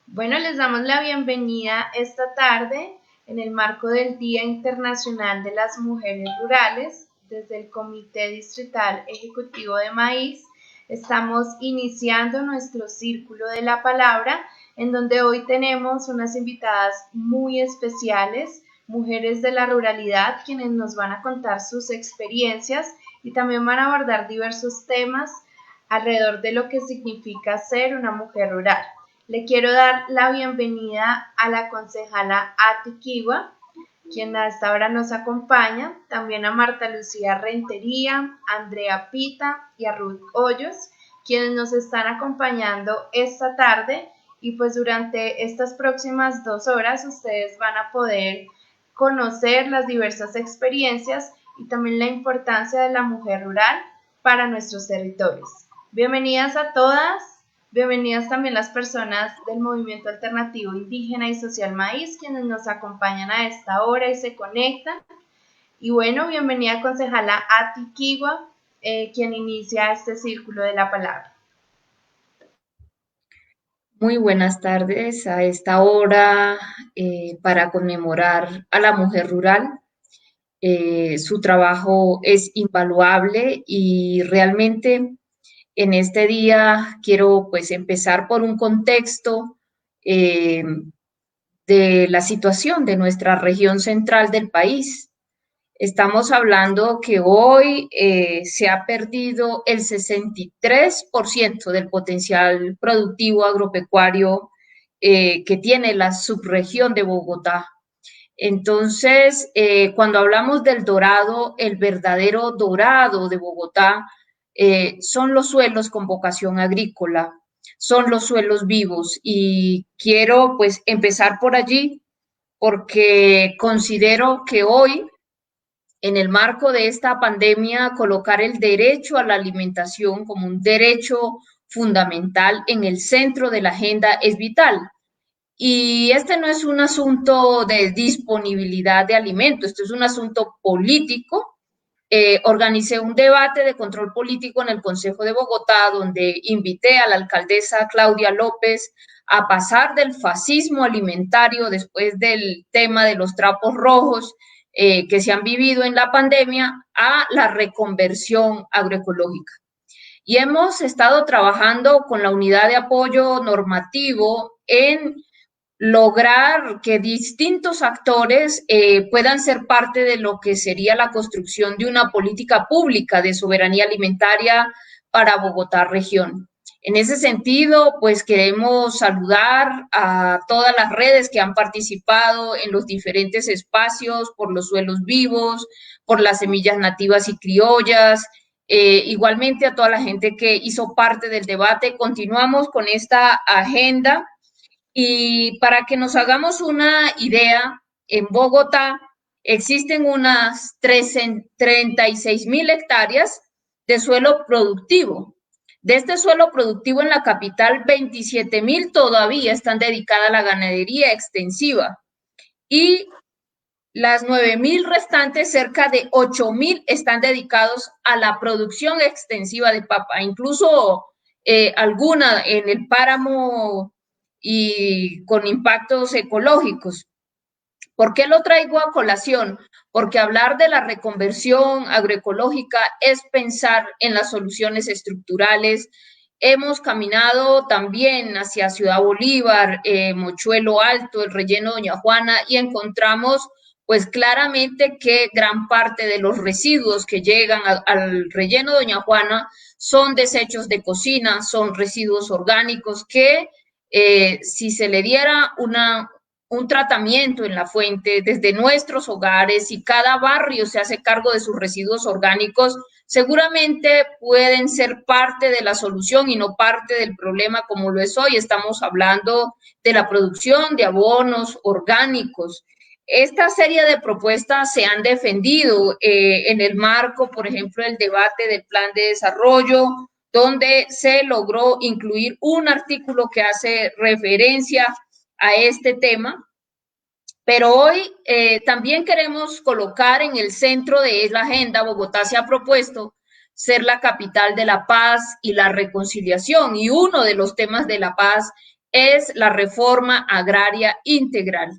Bueno, les damos la bienvenida esta tarde en el marco del Día Internacional de las Mujeres Rurales. Desde el Comité Distrital Ejecutivo de Maíz estamos iniciando nuestro Círculo de la Palabra, en donde hoy tenemos unas invitadas muy especiales, mujeres de la ruralidad, quienes nos van a contar sus experiencias y también van a abordar diversos temas alrededor de lo que significa ser una mujer rural. Le quiero dar la bienvenida a la concejala Ati Kiwa, quien a esta hora nos acompaña, también a Marta Lucía Rentería, a Andrea Pita y a Ruth Hoyos, quienes nos están acompañando esta tarde, y pues durante estas próximas 2 horas ustedes van a poder conocer las diversas experiencias y también la importancia de la mujer rural para nuestros territorios. Bienvenidas a todas. Bienvenidas también las personas del Movimiento Alternativo Indígena y Social Maíz, quienes nos acompañan a esta hora y se conectan. Y bueno, bienvenida concejala Ati Kiwa, quien inicia este Círculo de la Palabra. Muy buenas tardes a esta hora para conmemorar a la mujer rural. Su trabajo es invaluable y realmente en este día quiero pues empezar por un contexto eh, de la situación de nuestra región central del país. Estamos hablando que hoy se ha perdido el 63% del potencial productivo agropecuario que tiene la subregión de Bogotá. Entonces, cuando hablamos del dorado, el verdadero dorado de Bogotá son los suelos con vocación agrícola, son los suelos vivos y quiero pues empezar por allí porque considero que hoy en el marco de esta pandemia, colocar el derecho a la alimentación como un derecho fundamental en el centro de la agenda es vital. Y este no es un asunto de disponibilidad de alimentos, esto es un asunto político. Organicé un debate de control político en el Consejo de Bogotá, donde invité a la alcaldesa Claudia López a pasar del fascismo alimentario después del tema de los trapos rojos que se han vivido en la pandemia a la reconversión agroecológica. Y hemos estado trabajando con la unidad de apoyo normativo en lograr que distintos actores puedan ser parte de lo que sería la construcción de una política pública de soberanía alimentaria para Bogotá región. En ese sentido, pues queremos saludar a todas las redes que han participado en los diferentes espacios por los suelos vivos, por las semillas nativas y criollas, igualmente a toda la gente que hizo parte del debate. Continuamos con esta agenda. Y para que nos hagamos una idea, en Bogotá existen unas 36.000 hectáreas de suelo productivo. De este suelo productivo en la capital, 27.000 todavía están dedicadas a la ganadería extensiva y las 9.000 restantes, cerca de 8.000 están dedicados a la producción extensiva de papa, incluso alguna en el páramo y con impactos ecológicos. ¿Por qué lo traigo a colación? Porque hablar de la reconversión agroecológica es pensar en las soluciones estructurales. Hemos caminado también hacia Ciudad Bolívar, Mochuelo Alto, el relleno Doña Juana, y encontramos pues claramente que gran parte de los residuos que llegan al relleno Doña Juana son desechos de cocina, son residuos orgánicos que si se le diera un tratamiento en la fuente desde nuestros hogares y cada barrio se hace cargo de sus residuos orgánicos, seguramente pueden ser parte de la solución y no parte del problema como lo es hoy. Estamos hablando de la producción de abonos orgánicos. Esta serie de propuestas se han defendido en el marco, por ejemplo, del debate del plan de desarrollo, donde se logró incluir un artículo que hace referencia a este tema, pero hoy también queremos colocar en el centro de la agenda, Bogotá se ha propuesto ser la capital de la paz y la reconciliación. Y uno de los temas de la paz es la reforma agraria integral.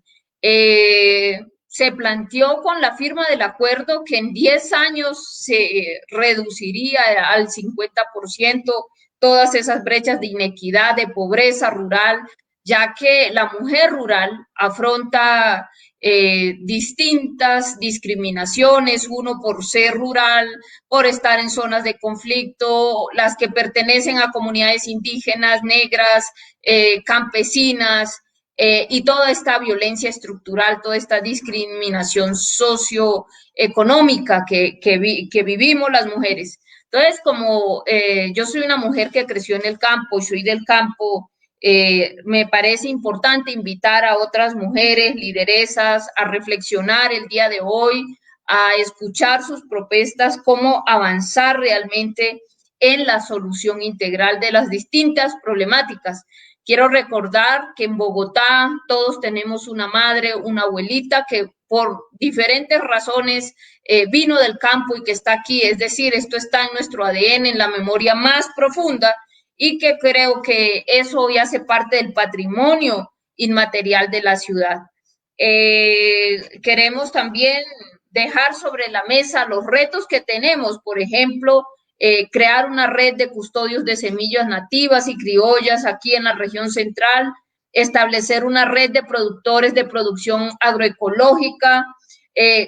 Se planteó con la firma del acuerdo que en 10 años se reduciría al 50% todas esas brechas de inequidad, de pobreza rural, ya que la mujer rural afronta distintas discriminaciones, uno por ser rural, por estar en zonas de conflicto, las que pertenecen a comunidades indígenas, negras, campesinas, y toda esta violencia estructural, toda esta discriminación socioeconómica que vivimos las mujeres. Entonces, como yo soy una mujer que creció en el campo y soy del campo, me parece importante invitar a otras mujeres lideresas a reflexionar el día de hoy, a escuchar sus propuestas, cómo avanzar realmente en la solución integral de las distintas problemáticas. Quiero recordar que en Bogotá todos tenemos una madre, una abuelita que por diferentes razones vino del campo y que está aquí, es decir, esto está en nuestro ADN, en la memoria más profunda, y que creo que eso hoy hace parte del patrimonio inmaterial de la ciudad. Queremos también dejar sobre la mesa los retos que tenemos, por ejemplo, crear una red de custodios de semillas nativas y criollas aquí en la región central, establecer una red de productores de producción agroecológica,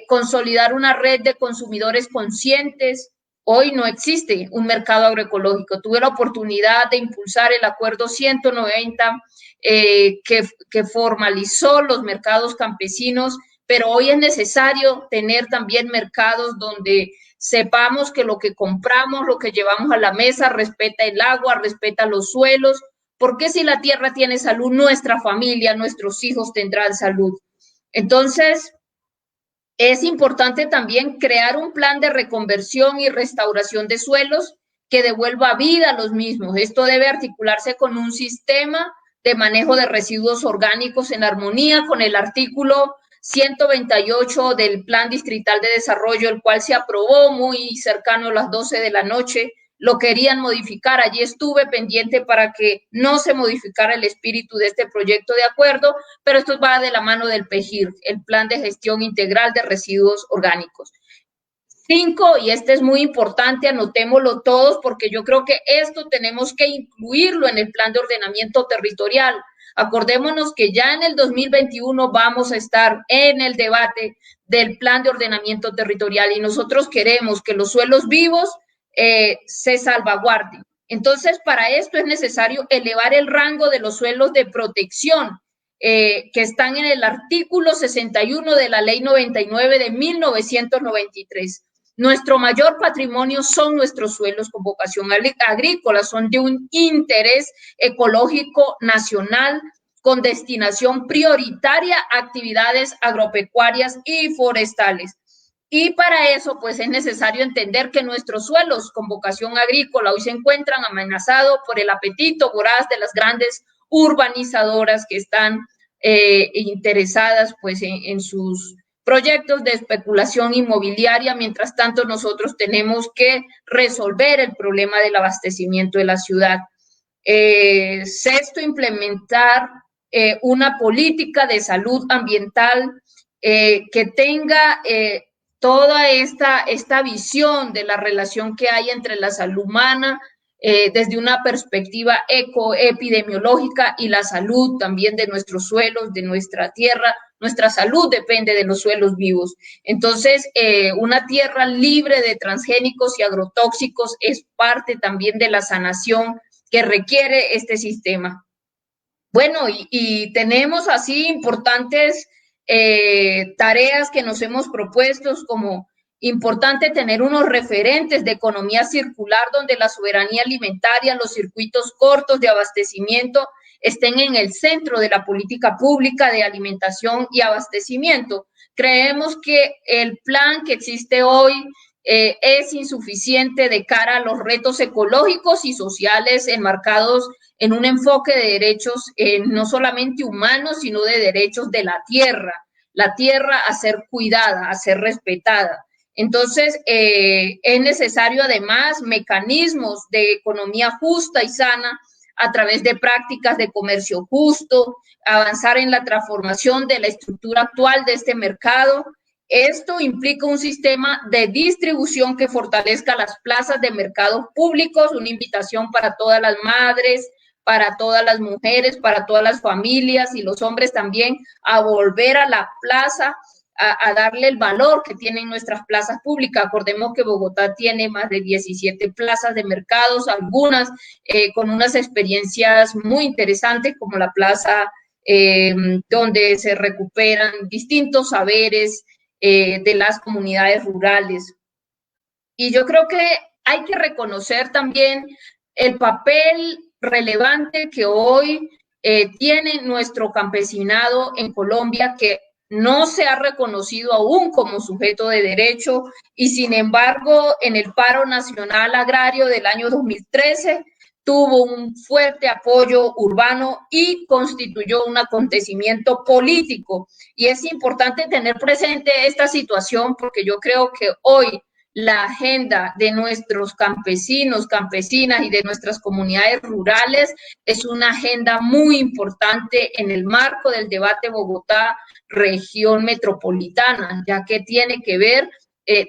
consolidar una red de consumidores conscientes. Hoy no existe un mercado agroecológico. Tuve la oportunidad de impulsar el acuerdo 190 que formalizó los mercados campesinos, pero hoy es necesario tener también mercados donde sepamos que lo que compramos, lo que llevamos a la mesa, respeta el agua, respeta los suelos, porque si la tierra tiene salud, nuestra familia, nuestros hijos tendrán salud. Entonces, es importante también crear un plan de reconversión y restauración de suelos que devuelva vida a los mismos. Esto debe articularse con un sistema de manejo de residuos orgánicos en armonía con el artículo 128 del Plan Distrital de Desarrollo, el cual se aprobó muy cercano a las 12 de la noche. Lo querían modificar, allí estuve pendiente para que no se modificara el espíritu de este proyecto de acuerdo, pero esto va de la mano del PEGIR, el Plan de Gestión Integral de Residuos Orgánicos. 5, y este es muy importante, anotémoslo todos, porque yo creo que esto tenemos que incluirlo en el Plan de Ordenamiento Territorial. Acordémonos que ya en el 2021 vamos a estar en el debate del Plan de Ordenamiento Territorial y nosotros queremos que los suelos vivos se salvaguarden. Entonces, para esto es necesario elevar el rango de los suelos de protección que están en el artículo 61 de la Ley 99 de 1993. Nuestro mayor patrimonio son nuestros suelos con vocación agrícola, son de un interés ecológico nacional con destinación prioritaria a actividades agropecuarias y forestales. Y para eso, pues, es necesario entender que nuestros suelos con vocación agrícola hoy se encuentran amenazados por el apetito voraz de las grandes urbanizadoras que están interesadas, pues, en sus proyectos de especulación inmobiliaria. Mientras tanto, nosotros tenemos que resolver el problema del abastecimiento de la ciudad. Sexto, implementar una política de salud ambiental que tenga toda esta visión de la relación que hay entre la salud humana desde una perspectiva ecoepidemiológica y la salud también de nuestros suelos, de nuestra tierra. Nuestra salud depende de los suelos vivos. Entonces, una tierra libre de transgénicos y agrotóxicos es parte también de la sanación que requiere este sistema. Bueno, y tenemos así importantes tareas que nos hemos propuesto, como importante tener unos referentes de economía circular donde la soberanía alimentaria, los circuitos cortos de abastecimiento estén en el centro de la política pública de alimentación y abastecimiento. Creemos que el plan que existe hoy es insuficiente de cara a los retos ecológicos y sociales enmarcados en un enfoque de derechos no solamente humanos, sino de derechos de la tierra a ser cuidada, a ser respetada. Entonces, es necesario además mecanismos de economía justa y sana a través de prácticas de comercio justo, avanzar en la transformación de la estructura actual de este mercado. Esto implica un sistema de distribución que fortalezca las plazas de mercados públicos, una invitación para todas las madres, para todas las mujeres, para todas las familias y los hombres también a volver a la plaza, a darle el valor que tienen nuestras plazas públicas. Acordemos que Bogotá tiene más de 17 plazas de mercados, algunas con unas experiencias muy interesantes, como la plaza donde se recuperan distintos saberes de las comunidades rurales. Y yo creo que hay que reconocer también el papel relevante que hoy tiene nuestro campesinado en Colombia, que no se ha reconocido aún como sujeto de derecho y sin embargo en el paro nacional agrario del año 2013 tuvo un fuerte apoyo urbano y constituyó un acontecimiento político. Y es importante tener presente esta situación porque yo creo que hoy la agenda de nuestros campesinos, campesinas y de nuestras comunidades rurales es una agenda muy importante en el marco del debate Bogotá región metropolitana, ya que tiene que ver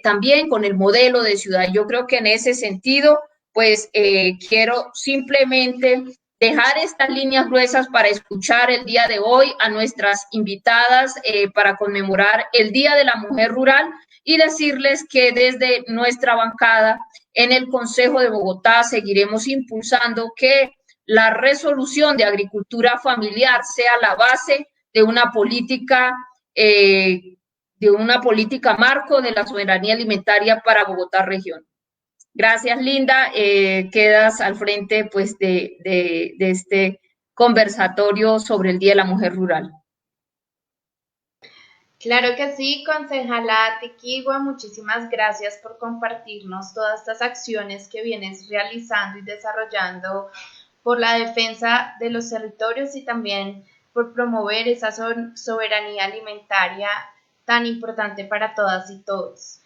también con el modelo de ciudad. Yo creo que en ese sentido, pues quiero simplemente dejar estas líneas gruesas para escuchar el día de hoy a nuestras invitadas para conmemorar el Día de la Mujer Rural y decirles que desde nuestra bancada en el Consejo de Bogotá seguiremos impulsando que la resolución de agricultura familiar sea la base de una política marco de la soberanía alimentaria para Bogotá región. Gracias, Linda. Quedas al frente pues, de este conversatorio sobre el Día de la Mujer Rural. Claro que sí, concejala Tequigua, muchísimas gracias por compartirnos todas estas acciones que vienes realizando y desarrollando por la defensa de los territorios y también por promover esa soberanía alimentaria tan importante para todas y todos.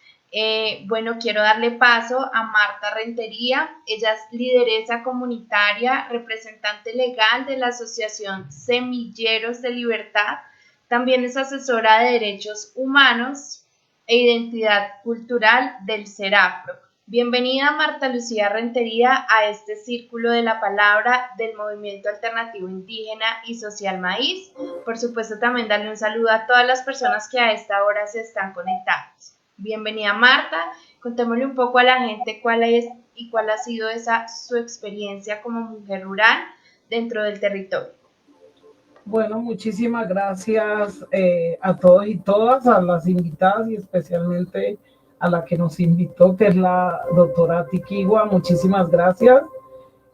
Bueno, quiero darle paso a Marta Rentería. Ella es lideresa comunitaria, representante legal de la Asociación Semilleros de Libertad. También es asesora de derechos humanos e identidad cultural del CERAPRO. Bienvenida, Marta Lucía Rentería, a este Círculo de la Palabra del Movimiento Alternativo Indígena y Social Maíz. Por supuesto, también darle un saludo a todas las personas que a esta hora se están conectadas. Bienvenida, Marta. Contémosle un poco a la gente cuál es y cuál ha sido su experiencia como mujer rural dentro del territorio. Bueno, muchísimas gracias a todos y todas, a las invitadas y especialmente a la que nos invitó, que es la doctora Tequigua. Muchísimas gracias.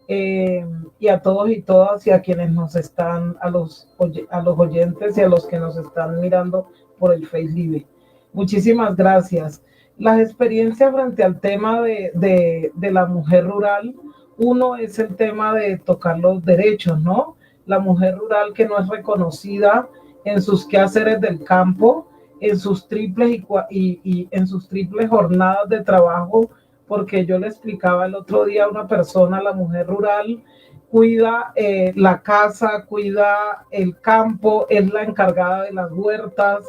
Y a todos y todas y a quienes nos están, a los oyentes y a los que nos están mirando por el Face Live. Muchísimas gracias. Las experiencias frente al tema de la mujer rural, uno es el tema de tocar los derechos, ¿no? La mujer rural que no es reconocida en sus quehaceres del campo, en sus triples y en sus triples jornadas de trabajo, porque yo le explicaba el otro día a una persona, la mujer rural cuida la casa, cuida el campo, es la encargada de las huertas,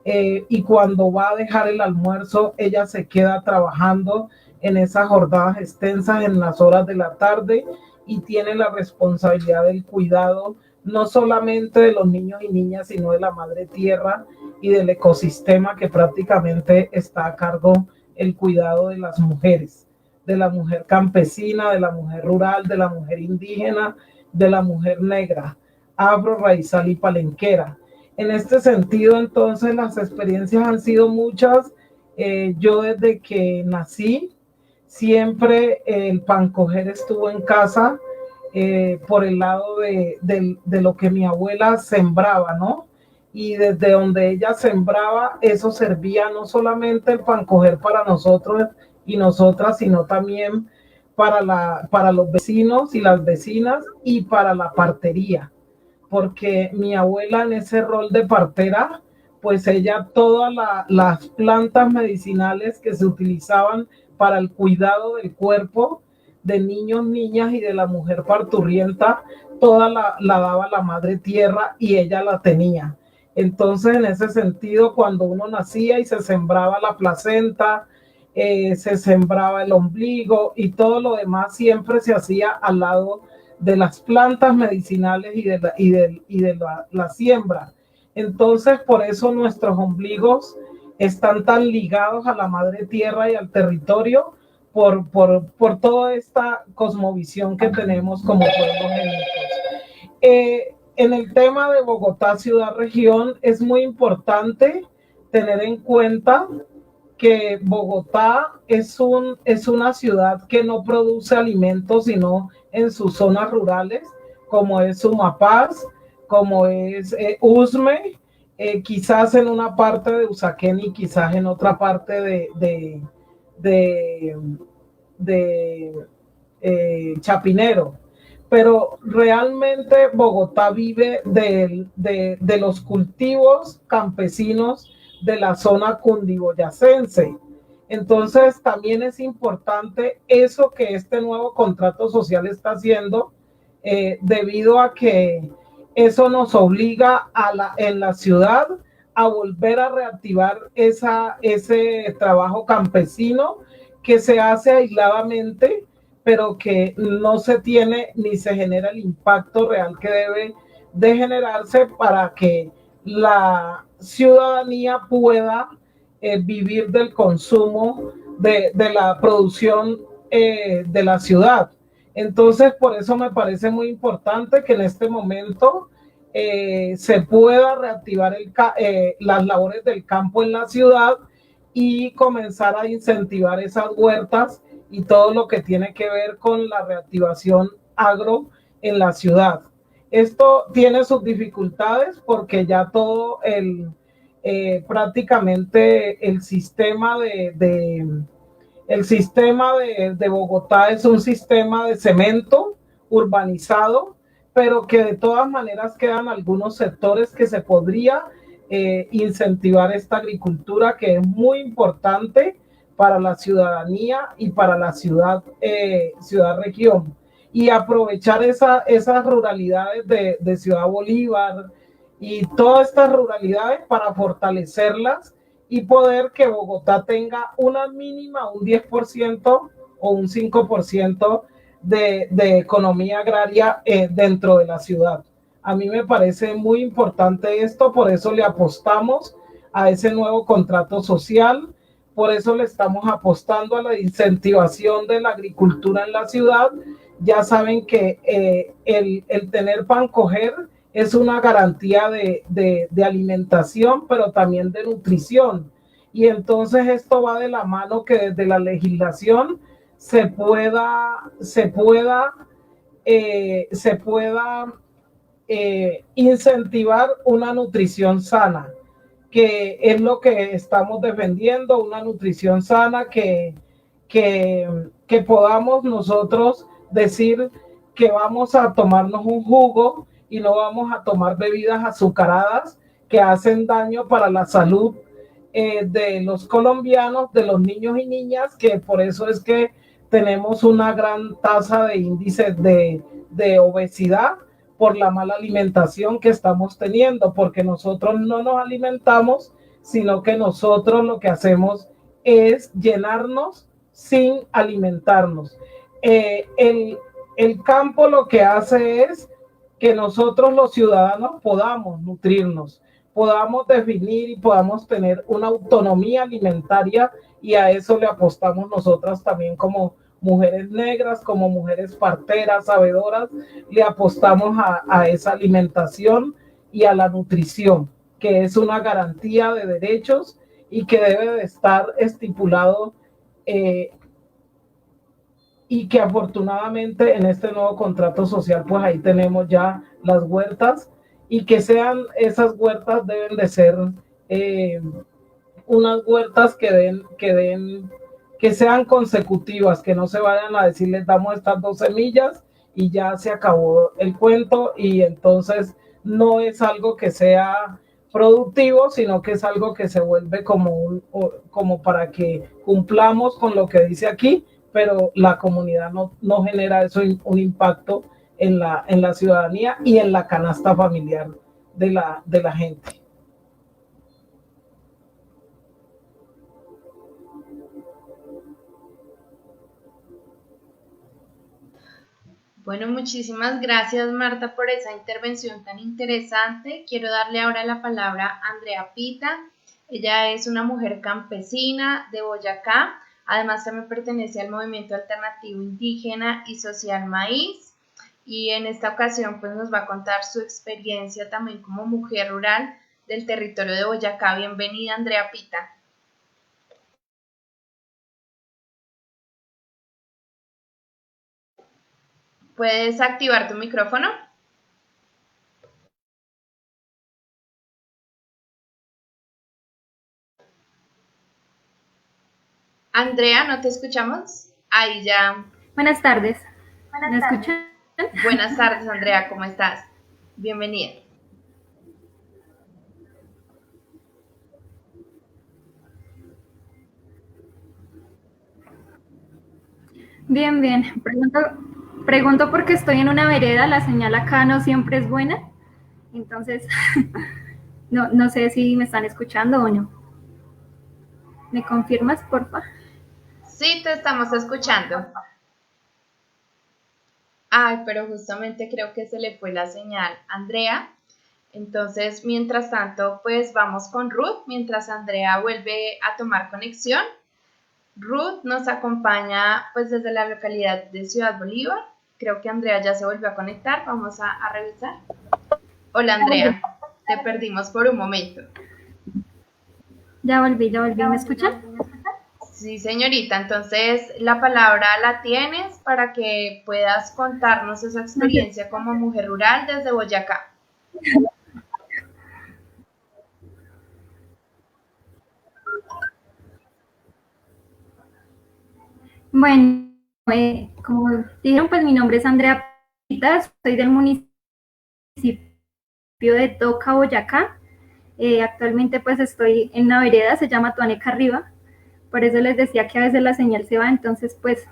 y cuando va a dejar el almuerzo, ella se queda trabajando en esas jornadas extensas en las horas de la tarde y tiene la responsabilidad del cuidado no solamente de los niños y niñas, sino de la madre tierra y del ecosistema que prácticamente está a cargo el cuidado de las mujeres, de la mujer campesina, de la mujer rural, de la mujer indígena, de la mujer negra, afro, raizal y palenquera. En este sentido, entonces, las experiencias han sido muchas. Yo desde que nací, siempre el pancoger estuvo en casa por el lado de lo que mi abuela sembraba, ¿no? Y desde donde ella sembraba, eso servía no solamente el pancoger para nosotros y nosotras, sino también para los vecinos y las vecinas y para la partería, porque mi abuela en ese rol de partera, pues ella todas las plantas medicinales que se utilizaban para el cuidado del cuerpo de niños, niñas y de la mujer parturienta, toda la daba la madre tierra y ella la tenía. Entonces, en ese sentido, cuando uno nacía y se sembraba la placenta, se sembraba el ombligo y todo lo demás siempre se hacía al lado de las plantas medicinales y de la siembra. Entonces, por eso nuestros ombligos están tan ligados a la madre tierra y al territorio por toda esta cosmovisión que tenemos como pueblos étnicos. En el tema de Bogotá, ciudad-región, es muy importante tener en cuenta que Bogotá es una ciudad que no produce alimentos sino en sus zonas rurales, como es Sumapaz, como es Usme, quizás en una parte de Usaquén y quizás en otra parte de Chapinero. Pero realmente Bogotá vive de los cultivos campesinos de la zona cundiboyacense. Entonces también es importante eso que este nuevo contrato social está haciendo, debido a que eso nos obliga en la ciudad a volver a reactivar ese trabajo campesino que se hace aisladamente, pero que no se tiene ni se genera el impacto real que debe de generarse para que la ciudadanía pueda vivir del consumo de la producción de la ciudad. Entonces, por eso me parece muy importante que en este momento se pueda reactivar las labores del campo en la ciudad y comenzar a incentivar esas huertas y todo lo que tiene que ver con la reactivación agro en la ciudad. Esto tiene sus dificultades porque ya todo prácticamente el sistema de Bogotá es un sistema de cemento urbanizado, pero que de todas maneras quedan algunos sectores que se podría incentivar esta agricultura que es muy importante para la ciudadanía y para la ciudad-región. Y aprovechar esas ruralidades de Ciudad Bolívar y todas estas ruralidades para fortalecerlas y poder que Bogotá tenga una mínima, un 10% o un 5% de economía agraria dentro de la ciudad. A mí me parece muy importante esto, por eso le apostamos a ese nuevo contrato social, por eso le estamos apostando a la incentivación de la agricultura en la ciudad. Ya saben que el tener pan coger es una garantía de alimentación, pero también de nutrición. Y entonces esto va de la mano que desde la legislación se pueda incentivar una nutrición sana, que es lo que estamos defendiendo, una nutrición sana que podamos nosotros decir que vamos a tomarnos un jugo y no vamos a tomar bebidas azucaradas que hacen daño para la salud de los colombianos, de los niños y niñas, que por eso es que tenemos una gran tasa de índice de obesidad por la mala alimentación que estamos teniendo, porque nosotros no nos alimentamos, sino que nosotros lo que hacemos es llenarnos sin alimentarnos. El campo lo que hace es que nosotros los ciudadanos podamos nutrirnos, podamos definir y podamos tener una autonomía alimentaria, y a eso le apostamos nosotras también como mujeres negras, como mujeres parteras, sabedoras, le apostamos a esa alimentación y a la nutrición, que es una garantía de derechos y que debe de estar estipulado y que afortunadamente en este nuevo contrato social pues ahí tenemos ya las huertas, y que sean esas huertas deben de ser unas huertas que sean consecutivas, que no se vayan a decir les damos estas 2 semillas y ya se acabó el cuento, y entonces no es algo que sea productivo, sino que es algo que se vuelve como para que cumplamos con lo que dice aquí, pero la comunidad no genera eso, un impacto en la ciudadanía y en la canasta familiar de la gente. Bueno, muchísimas gracias Marta por esa intervención tan interesante. Quiero darle ahora la palabra a Andrea Pita. Ella es una mujer campesina de Boyacá. Además también pertenece al movimiento alternativo indígena y social Maíz. Y en esta ocasión pues nos va a contar su experiencia también como mujer rural del territorio de Boyacá. Bienvenida Andrea Pita. ¿Puedes activar tu micrófono? Andrea, ¿no te escuchamos? Ahí ya. Buenas tardes. ¿Me escuchan? Buenas tardes, Andrea, ¿cómo estás? Bienvenida. Bien, bien. Pregunto porque estoy en una vereda, la señal acá no siempre es buena, entonces no sé si me están escuchando o no. ¿Me confirmas, porfa? Sí, te estamos escuchando. Ay, pero justamente creo que se le fue la señal, Andrea. Entonces, mientras tanto, pues vamos con Ruth, mientras Andrea vuelve a tomar conexión. Ruth nos acompaña pues desde la localidad de Ciudad Bolívar. Creo que Andrea ya se volvió a conectar. Vamos a revisar. Hola Andrea, te perdimos por un momento. Ya volví. ¿Me escuchan? Sí, señorita. Entonces, la palabra la tienes para que puedas contarnos esa experiencia como mujer rural desde Boyacá. Bueno, como dijeron, pues mi nombre es Andrea Pita, soy del municipio de Toca, Boyacá. Actualmente pues estoy en una vereda, se llama Tuaneca Arriba. Por eso les decía que a veces la señal se va, entonces pues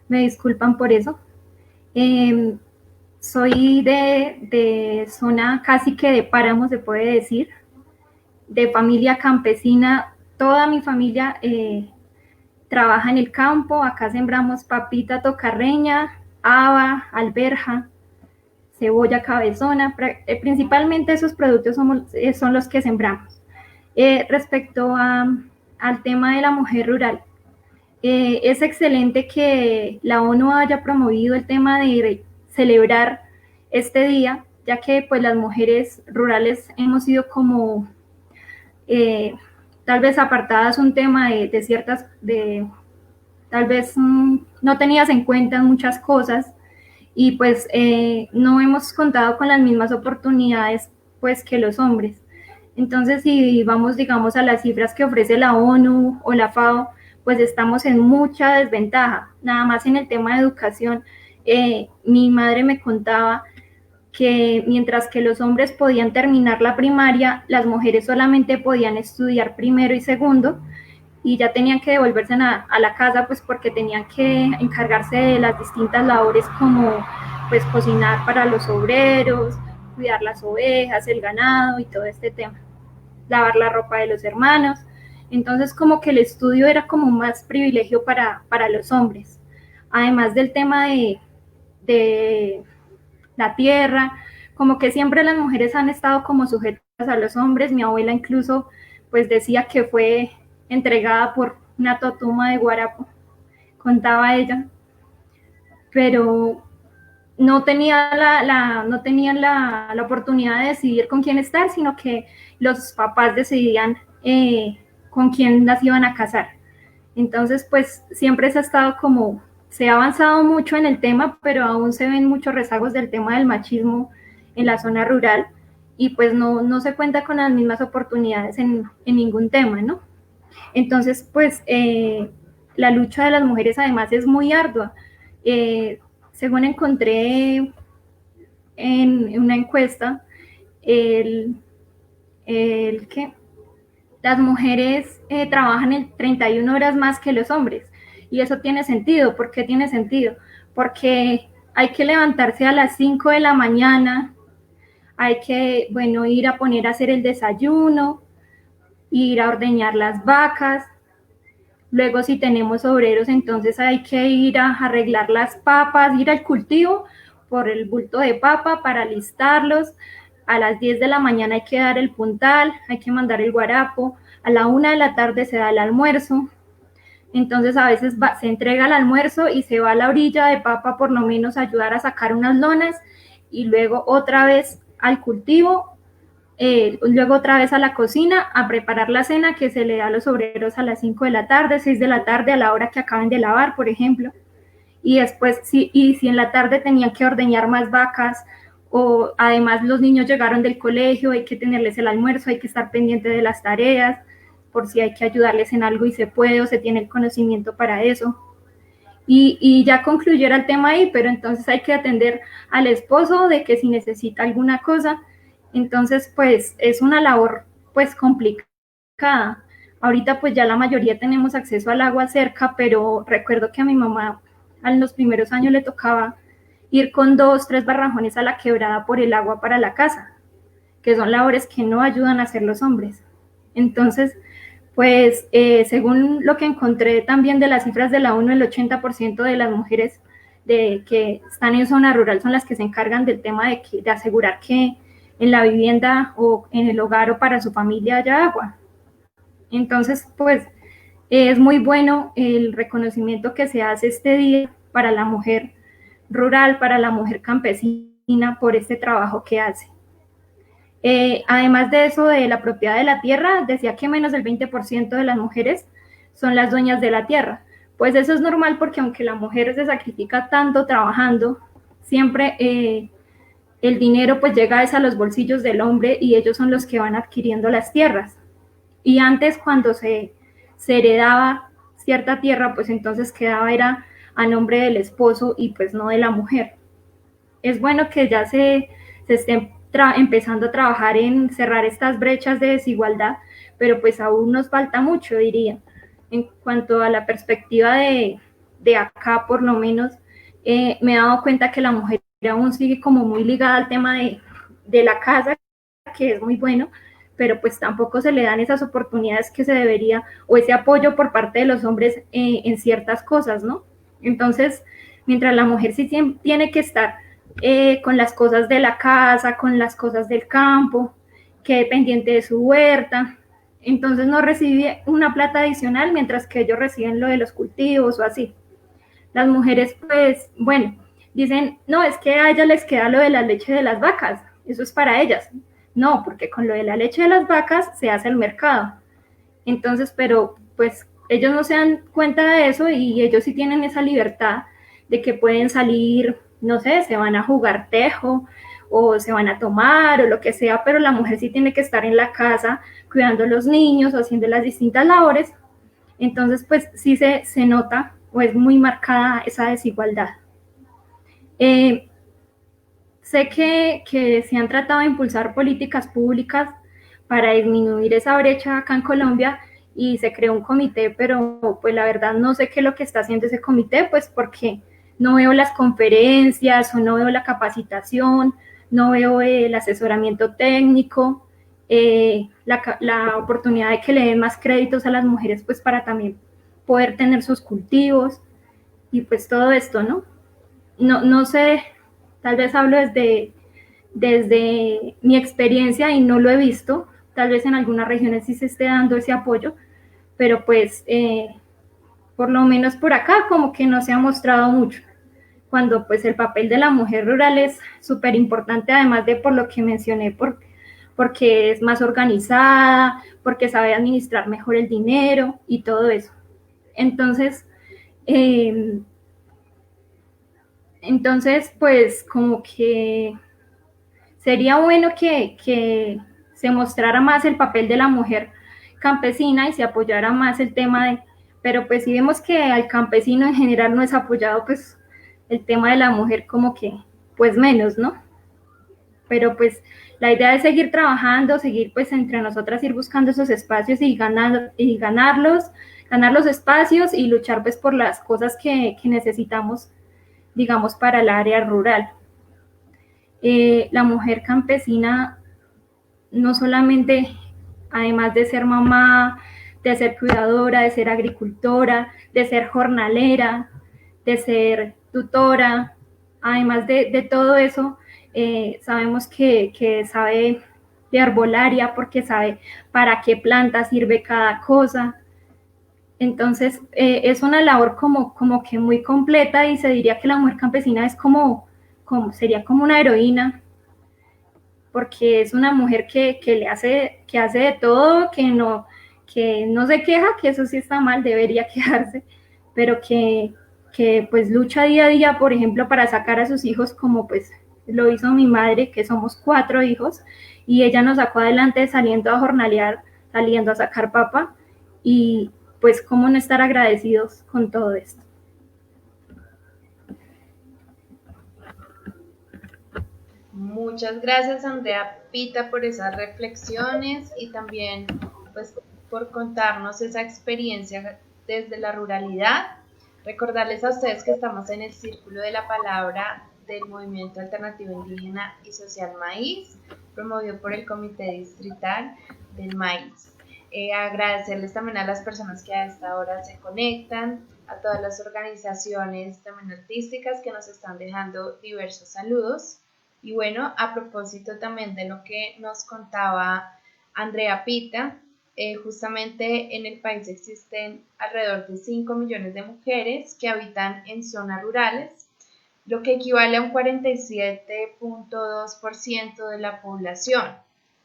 me disculpan por eso. Soy de zona casi que de páramo, se puede decir, de familia campesina. Toda mi familia trabaja en el campo. Acá sembramos papita tocarreña, haba, alberja, cebolla cabezona. Principalmente esos productos son los que sembramos. Respecto al tema de la mujer rural, es excelente que la ONU haya promovido el tema de celebrar este día, ya que pues las mujeres rurales hemos sido como tal vez apartadas un tema de ciertas, tal vez no tenías en cuenta muchas cosas y pues no hemos contado con las mismas oportunidades pues que los hombres. Entonces, si vamos, digamos, a las cifras que ofrece la ONU o la FAO, pues estamos en mucha desventaja. Nada más en el tema de educación, mi madre me contaba que mientras que los hombres podían terminar la primaria, las mujeres solamente podían estudiar primero y segundo y ya tenían que devolverse a la casa pues porque tenían que encargarse de las distintas labores como pues cocinar para los obreros, cuidar las ovejas, el ganado y todo este tema, lavar la ropa de los hermanos. Entonces como que el estudio era como más privilegio para los hombres, además del tema de la tierra, como que siempre las mujeres han estado como sujetas a los hombres. Mi abuela incluso pues decía que fue entregada por una totuma de guarapo, contaba ella, pero no tenía no tenían la oportunidad de decidir con quién estar, sino que los papás decidían con quién las iban a casar. Entonces, pues siempre se ha estado como, se ha avanzado mucho en el tema, pero aún se ven muchos rezagos del tema del machismo en la zona rural y pues no se cuenta con las mismas oportunidades en ningún tema, ¿no? Entonces, pues la lucha de las mujeres además es muy ardua. Según encontré en una encuesta, el que las mujeres trabajan en 31 horas más que los hombres. Y eso tiene sentido. ¿Por qué tiene sentido? Porque hay que levantarse a las 5 de la mañana, hay que, bueno, ir a poner a hacer el desayuno, ir a ordeñar las vacas. Luego, si tenemos obreros, entonces hay que ir a arreglar las papas, ir al cultivo por el bulto de papa para listarlos. A las 10 de la mañana hay que dar el puntal, hay que mandar el guarapo. A la 1 de la tarde se da el almuerzo. Entonces a veces se entrega el almuerzo y se va a la orilla de papa por lo menos a ayudar a sacar unas lonas y luego otra vez al cultivo, luego otra vez a la cocina a preparar la cena que se le da a los obreros a las 5 de la tarde, 6 de la tarde, a la hora que acaben de lavar, por ejemplo. Y después, si en la tarde tenían que ordeñar más vacas o además los niños llegaron del colegio, hay que tenerles el almuerzo, hay que estar pendiente de las tareas, por si hay que ayudarles en algo y se puede o se tiene el conocimiento para eso. Y ya concluyera el tema ahí, pero entonces hay que atender al esposo de que si necesita alguna cosa, entonces pues es una labor pues complicada. Ahorita pues ya la mayoría tenemos acceso al agua cerca, pero recuerdo que a mi mamá en los primeros años le tocaba ir con 2, 3 barrajones a la quebrada por el agua para la casa, que son labores que no ayudan a hacer los hombres. Entonces, pues según lo que encontré también de las cifras de la ONU, el 80% de las mujeres que están en zona rural son las que se encargan del tema de asegurar que en la vivienda o en el hogar o para su familia haya agua. Entonces, pues es muy bueno el reconocimiento que se hace este día para la mujer rural, para la mujer campesina, por este trabajo que hace. Además de eso, de la propiedad de la tierra, decía que menos del 20% de las mujeres son las dueñas de la tierra. Pues eso es normal porque aunque la mujer se sacrifica tanto trabajando, siempre el dinero pues llega a los bolsillos del hombre y ellos son los que van adquiriendo las tierras. Y antes cuando se heredaba cierta tierra, pues entonces quedaba era a nombre del esposo y pues no de la mujer. Es bueno que ya se estén empezando a trabajar en cerrar estas brechas de desigualdad, pero pues aún nos falta mucho, diría. En cuanto a la perspectiva de acá, por lo menos, me he dado cuenta que la mujer aún sigue como muy ligada al tema de la casa, que es muy bueno, pero pues tampoco se le dan esas oportunidades que se debería, o ese apoyo por parte de los hombres en ciertas cosas, ¿no? Entonces, mientras la mujer sí tiene que estar con las cosas de la casa, con las cosas del campo, que pendiente de su huerta, entonces no recibe una plata adicional mientras que ellos reciben lo de los cultivos o así. Las mujeres pues, bueno, dicen, no, es que a ellas les queda lo de la leche de las vacas, eso es para ellas. No, porque con lo de la leche de las vacas se hace el mercado. Entonces, pero pues ellos no se dan cuenta de eso y ellos sí tienen esa libertad de que pueden salir, no sé, se van a jugar tejo o se van a tomar o lo que sea, pero la mujer sí tiene que estar en la casa cuidando a los niños o haciendo las distintas labores. Entonces, pues sí se nota o es muy marcada esa desigualdad. Sé que se han tratado de impulsar políticas públicas para disminuir esa brecha acá en Colombia y se creó un comité, pero pues la verdad no sé qué es lo que está haciendo ese comité, pues porque no veo las conferencias o no veo la capacitación, no veo el asesoramiento técnico, la oportunidad de que le den más créditos a las mujeres pues para también poder tener sus cultivos y pues todo esto, ¿no? No sé, tal vez hablo desde mi experiencia y no lo he visto, tal vez en algunas regiones sí se esté dando ese apoyo, pero pues por lo menos por acá como que no se ha mostrado mucho, cuando pues el papel de la mujer rural es súper importante, además de por lo que mencioné, porque es más organizada, porque sabe administrar mejor el dinero y todo eso. Entonces pues como que sería bueno que se mostrara más el papel de la mujer campesina y se apoyara más el tema pero pues si vemos que al campesino en general no es apoyado, pues el tema de la mujer como que, pues menos, ¿no? pero pues la idea es seguir trabajando, seguir pues entre nosotras ir buscando esos espacios y ganar los espacios y luchar pues por las cosas que necesitamos, digamos, para el área rural. La mujer campesina no solamente, además de ser mamá, de ser cuidadora, de ser agricultora, de ser jornalera, de ser tutora, además de todo eso, sabemos que sabe de arbolaria porque sabe para qué planta sirve cada cosa. Entonces, es una labor como que muy completa y se diría que la mujer campesina es sería como una heroína, porque es una mujer que hace de todo, que no se queja, que eso sí está mal, debería quejarse, pero que pues lucha día a día, por ejemplo, para sacar a sus hijos, como pues lo hizo mi madre, que somos 4 hijos, y ella nos sacó adelante saliendo a jornalear, saliendo a sacar papa, y pues cómo no estar agradecidos con todo esto. Muchas gracias, Andrea Pita, por esas reflexiones y también pues, por contarnos esa experiencia desde la ruralidad. Recordarles a ustedes que estamos en el Círculo de la Palabra del Movimiento Alternativo Indígena y Social Maíz, promovido por el Comité Distrital del Maíz. Agradecerles también a las personas que a esta hora se conectan, a todas las organizaciones también artísticas que nos están dejando diversos saludos. Y bueno, a propósito también de lo que nos contaba Andrea Pita, justamente en el país existen alrededor de 5 millones de mujeres que habitan en zonas rurales, lo que equivale a un 47.2% de la población.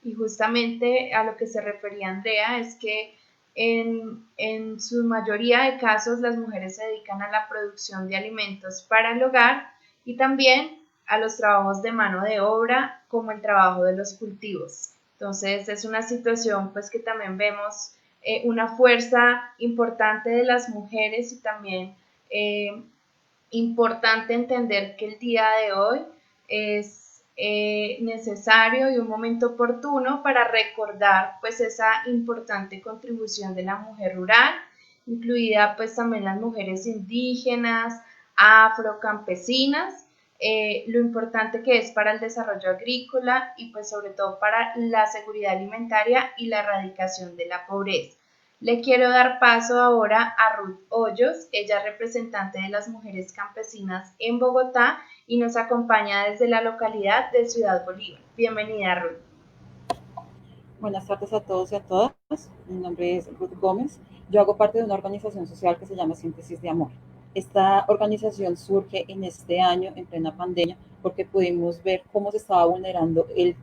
Y justamente a lo que se refería Andrea es que en su mayoría de casos las mujeres se dedican a la producción de alimentos para el hogar y también a los trabajos de mano de obra como el trabajo de los cultivos. Entonces es una situación pues que también vemos una fuerza importante de las mujeres y también importante entender que el día de hoy es necesario y un momento oportuno para recordar pues esa importante contribución de la mujer rural, incluida pues también las mujeres indígenas, afrocampesinas, lo importante que es para el desarrollo agrícola y pues sobre todo para la seguridad alimentaria y la erradicación de la pobreza. Le quiero dar paso ahora a Ruth Hoyos, ella es representante de las mujeres campesinas en Bogotá y nos acompaña desde la localidad de Ciudad Bolívar. Bienvenida, Ruth. Buenas tardes a todos y a todas. Mi nombre es Ruth Gómez. Yo hago parte de una organización social que se llama Síntesis de Amor. Esta organización surge en este año, en plena pandemia, porque pudimos ver cómo se estaba vulnerando el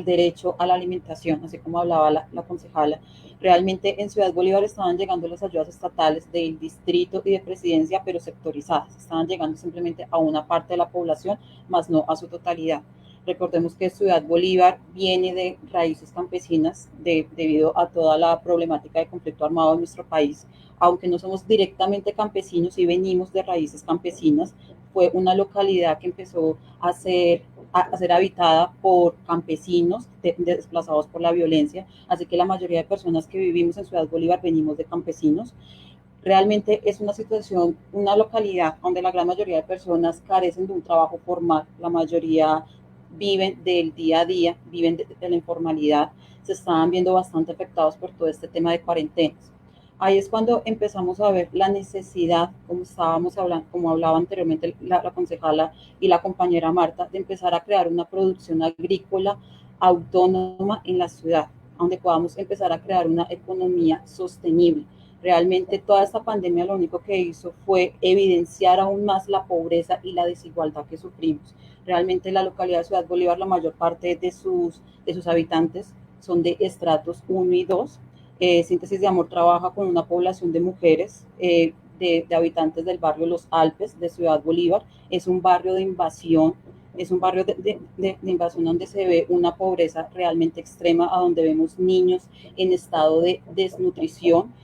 derecho a la alimentación, así como hablaba la concejala. Realmente en Ciudad Bolívar estaban llegando las ayudas estatales del distrito y de presidencia, pero sectorizadas. Estaban llegando simplemente a una parte de la población, más no a su totalidad. Recordemos que Ciudad Bolívar viene de raíces campesinas debido a toda la problemática de conflicto armado en nuestro país. Aunque no somos directamente campesinos y venimos de raíces campesinas, fue una localidad que empezó a ser habitada por campesinos desplazados por la violencia, así que la mayoría de personas que vivimos en Ciudad Bolívar venimos de campesinos. Realmente es una situación, una localidad donde la gran mayoría de personas carecen de un trabajo formal, la mayoría viven del día a día, viven de la informalidad, se estaban viendo bastante afectados por todo este tema de cuarentenas. Ahí es cuando empezamos a ver la necesidad, como estábamos hablando, como hablaba anteriormente la concejala y la compañera Marta, de empezar a crear una producción agrícola autónoma en la ciudad, donde podamos empezar a crear una economía sostenible. Realmente toda esta pandemia lo único que hizo fue evidenciar aún más la pobreza y la desigualdad que sufrimos. Realmente la localidad de Ciudad Bolívar, la mayor parte de sus habitantes son de estratos 1 y 2. Síntesis de Amor trabaja con una población de mujeres, de habitantes del barrio Los Alpes de Ciudad Bolívar. Es un barrio de invasión, es un barrio de invasión donde se ve una pobreza realmente extrema, a donde vemos niños en estado de desnutrición.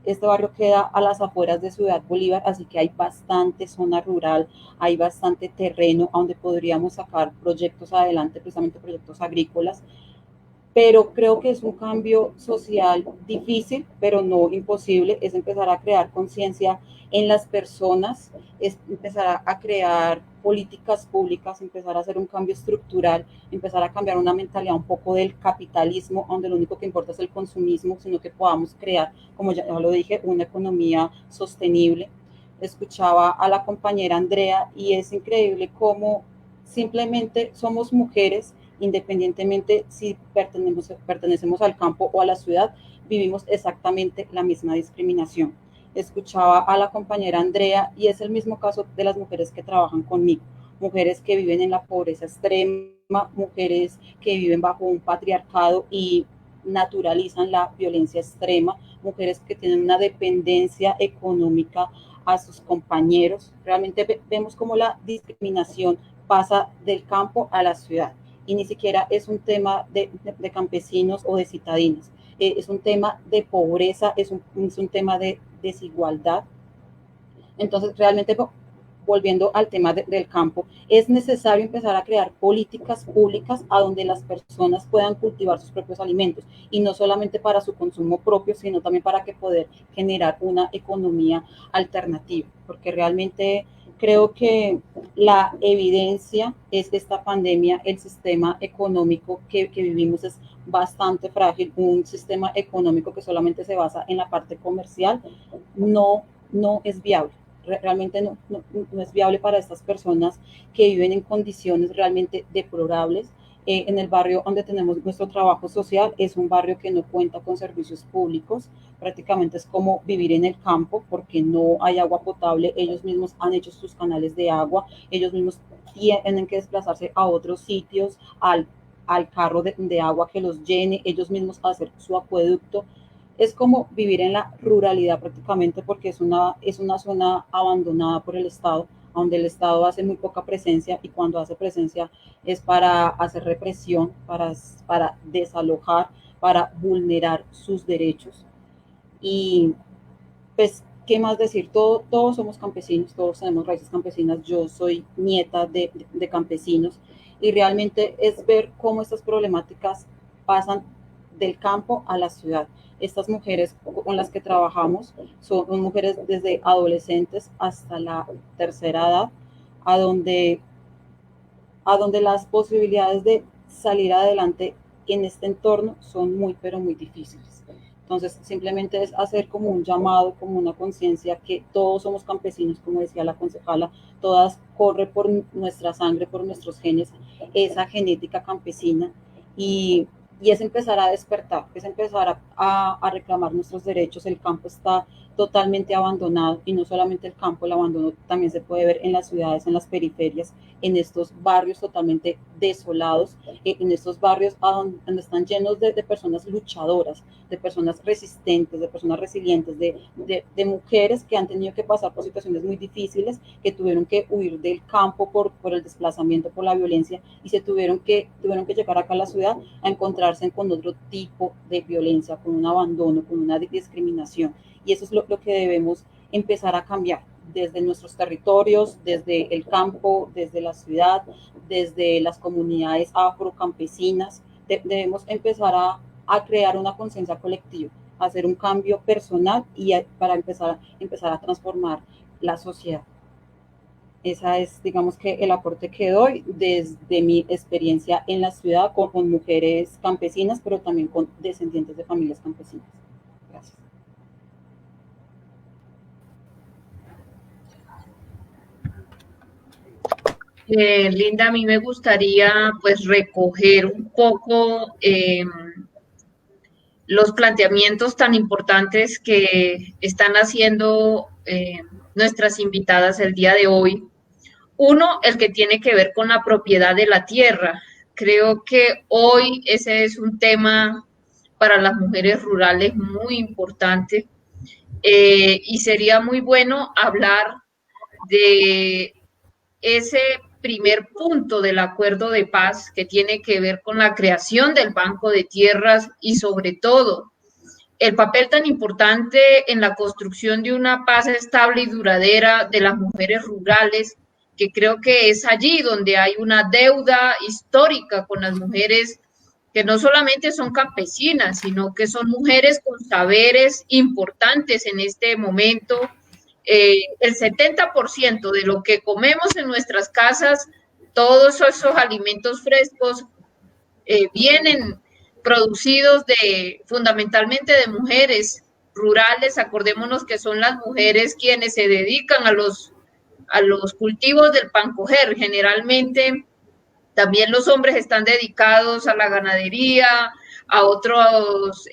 Este barrio queda a las afueras de Ciudad Bolívar, así que hay bastante zona rural, hay bastante terreno donde podríamos sacar proyectos adelante, precisamente proyectos agrícolas, pero creo que es un cambio social difícil, pero no imposible, es empezar a crear conciencia en las personas, es empezar a crear políticas públicas, empezar a hacer un cambio estructural, empezar a cambiar una mentalidad un poco del capitalismo, donde lo único que importa es el consumismo, sino que podamos crear, como ya lo dije, una economía sostenible. Escuchaba a la compañera Andrea y es increíble cómo simplemente somos mujeres, independientemente si pertenecemos al campo o a la ciudad, vivimos exactamente la misma discriminación. Escuchaba a la compañera Andrea y es el mismo caso de las mujeres que trabajan conmigo, mujeres que viven en la pobreza extrema, mujeres que viven bajo un patriarcado y naturalizan la violencia extrema, mujeres que tienen una dependencia económica a sus compañeros. Realmente vemos cómo la discriminación pasa del campo a la ciudad y ni siquiera es un tema de campesinos o de citadinos, es un tema de pobreza, es un tema de desigualdad. Entonces, realmente, volviendo al tema del campo, es necesario empezar a crear políticas públicas a donde las personas puedan cultivar sus propios alimentos y no solamente para su consumo propio, sino también para que poder generar una economía alternativa, porque realmente creo que la evidencia es de esta pandemia, el sistema económico que vivimos es bastante frágil, un sistema económico que solamente se basa en la parte comercial no es viable. Realmente no es viable para estas personas que viven en condiciones realmente deplorables. En el barrio donde tenemos nuestro trabajo social es un barrio que no cuenta con servicios públicos, prácticamente es como vivir en el campo porque no hay agua potable, ellos mismos han hecho sus canales de agua, ellos mismos tienen que desplazarse a otros sitios, al carro de agua que los llene, ellos mismos hacer su acueducto. Es como vivir en la ruralidad prácticamente porque es una zona abandonada por el Estado, donde el Estado hace muy poca presencia y cuando hace presencia es para hacer represión, para desalojar, para vulnerar sus derechos. Y pues, ¿qué más decir? Todos somos campesinos, todos tenemos raíces campesinas, yo soy nieta de campesinos y realmente es ver cómo estas problemáticas pasan del campo a la ciudad. Estas mujeres con las que trabajamos son mujeres desde adolescentes hasta la tercera edad, a donde, a donde las posibilidades de salir adelante en este entorno son muy, pero muy difíciles. Entonces, simplemente es hacer como un llamado, como una conciencia que todos somos campesinos, como decía la concejala, todas corre por nuestra sangre, por nuestros genes, esa genética campesina y es empezar a despertar, es empezar a reclamar nuestros derechos. El campo está totalmente abandonado y no solamente el campo, el abandono también se puede ver en las ciudades, en las periferias, en estos barrios totalmente desolados, en estos barrios donde están llenos de personas luchadoras, de personas resistentes, de personas resilientes, de mujeres que han tenido que pasar por situaciones muy difíciles, que tuvieron que huir del campo por el desplazamiento, por la violencia y tuvieron que llegar acá a la ciudad a encontrarse con otro tipo de violencia, con un abandono, con una discriminación. Y eso es lo que debemos empezar a cambiar desde nuestros territorios, desde el campo, desde la ciudad, desde las comunidades afrocampesinas. Debemos empezar a crear una conciencia colectiva, a hacer un cambio personal y para empezar a transformar la sociedad. Esa es, digamos que el aporte que doy desde mi experiencia en la ciudad con mujeres campesinas, pero también con descendientes de familias campesinas. Gracias. Linda, a mí me gustaría pues recoger un poco los planteamientos tan importantes que están haciendo nuestras invitadas el día de hoy. Uno, el que tiene que ver con la propiedad de la tierra. Creo que hoy ese es un tema para las mujeres rurales muy importante y sería muy bueno hablar de ese primer punto del acuerdo de paz que tiene que ver con la creación del Banco de Tierras y sobre todo el papel tan importante en la construcción de una paz estable y duradera de las mujeres rurales, que creo que es allí donde hay una deuda histórica con las mujeres que no solamente son campesinas, sino que son mujeres con saberes importantes en este momento. El 70% de lo que comemos en nuestras casas, todos esos alimentos frescos, vienen producidos fundamentalmente de mujeres rurales. Acordémonos que son las mujeres quienes se dedican a los cultivos del pancoger. Generalmente también los hombres están dedicados a la ganadería, a otras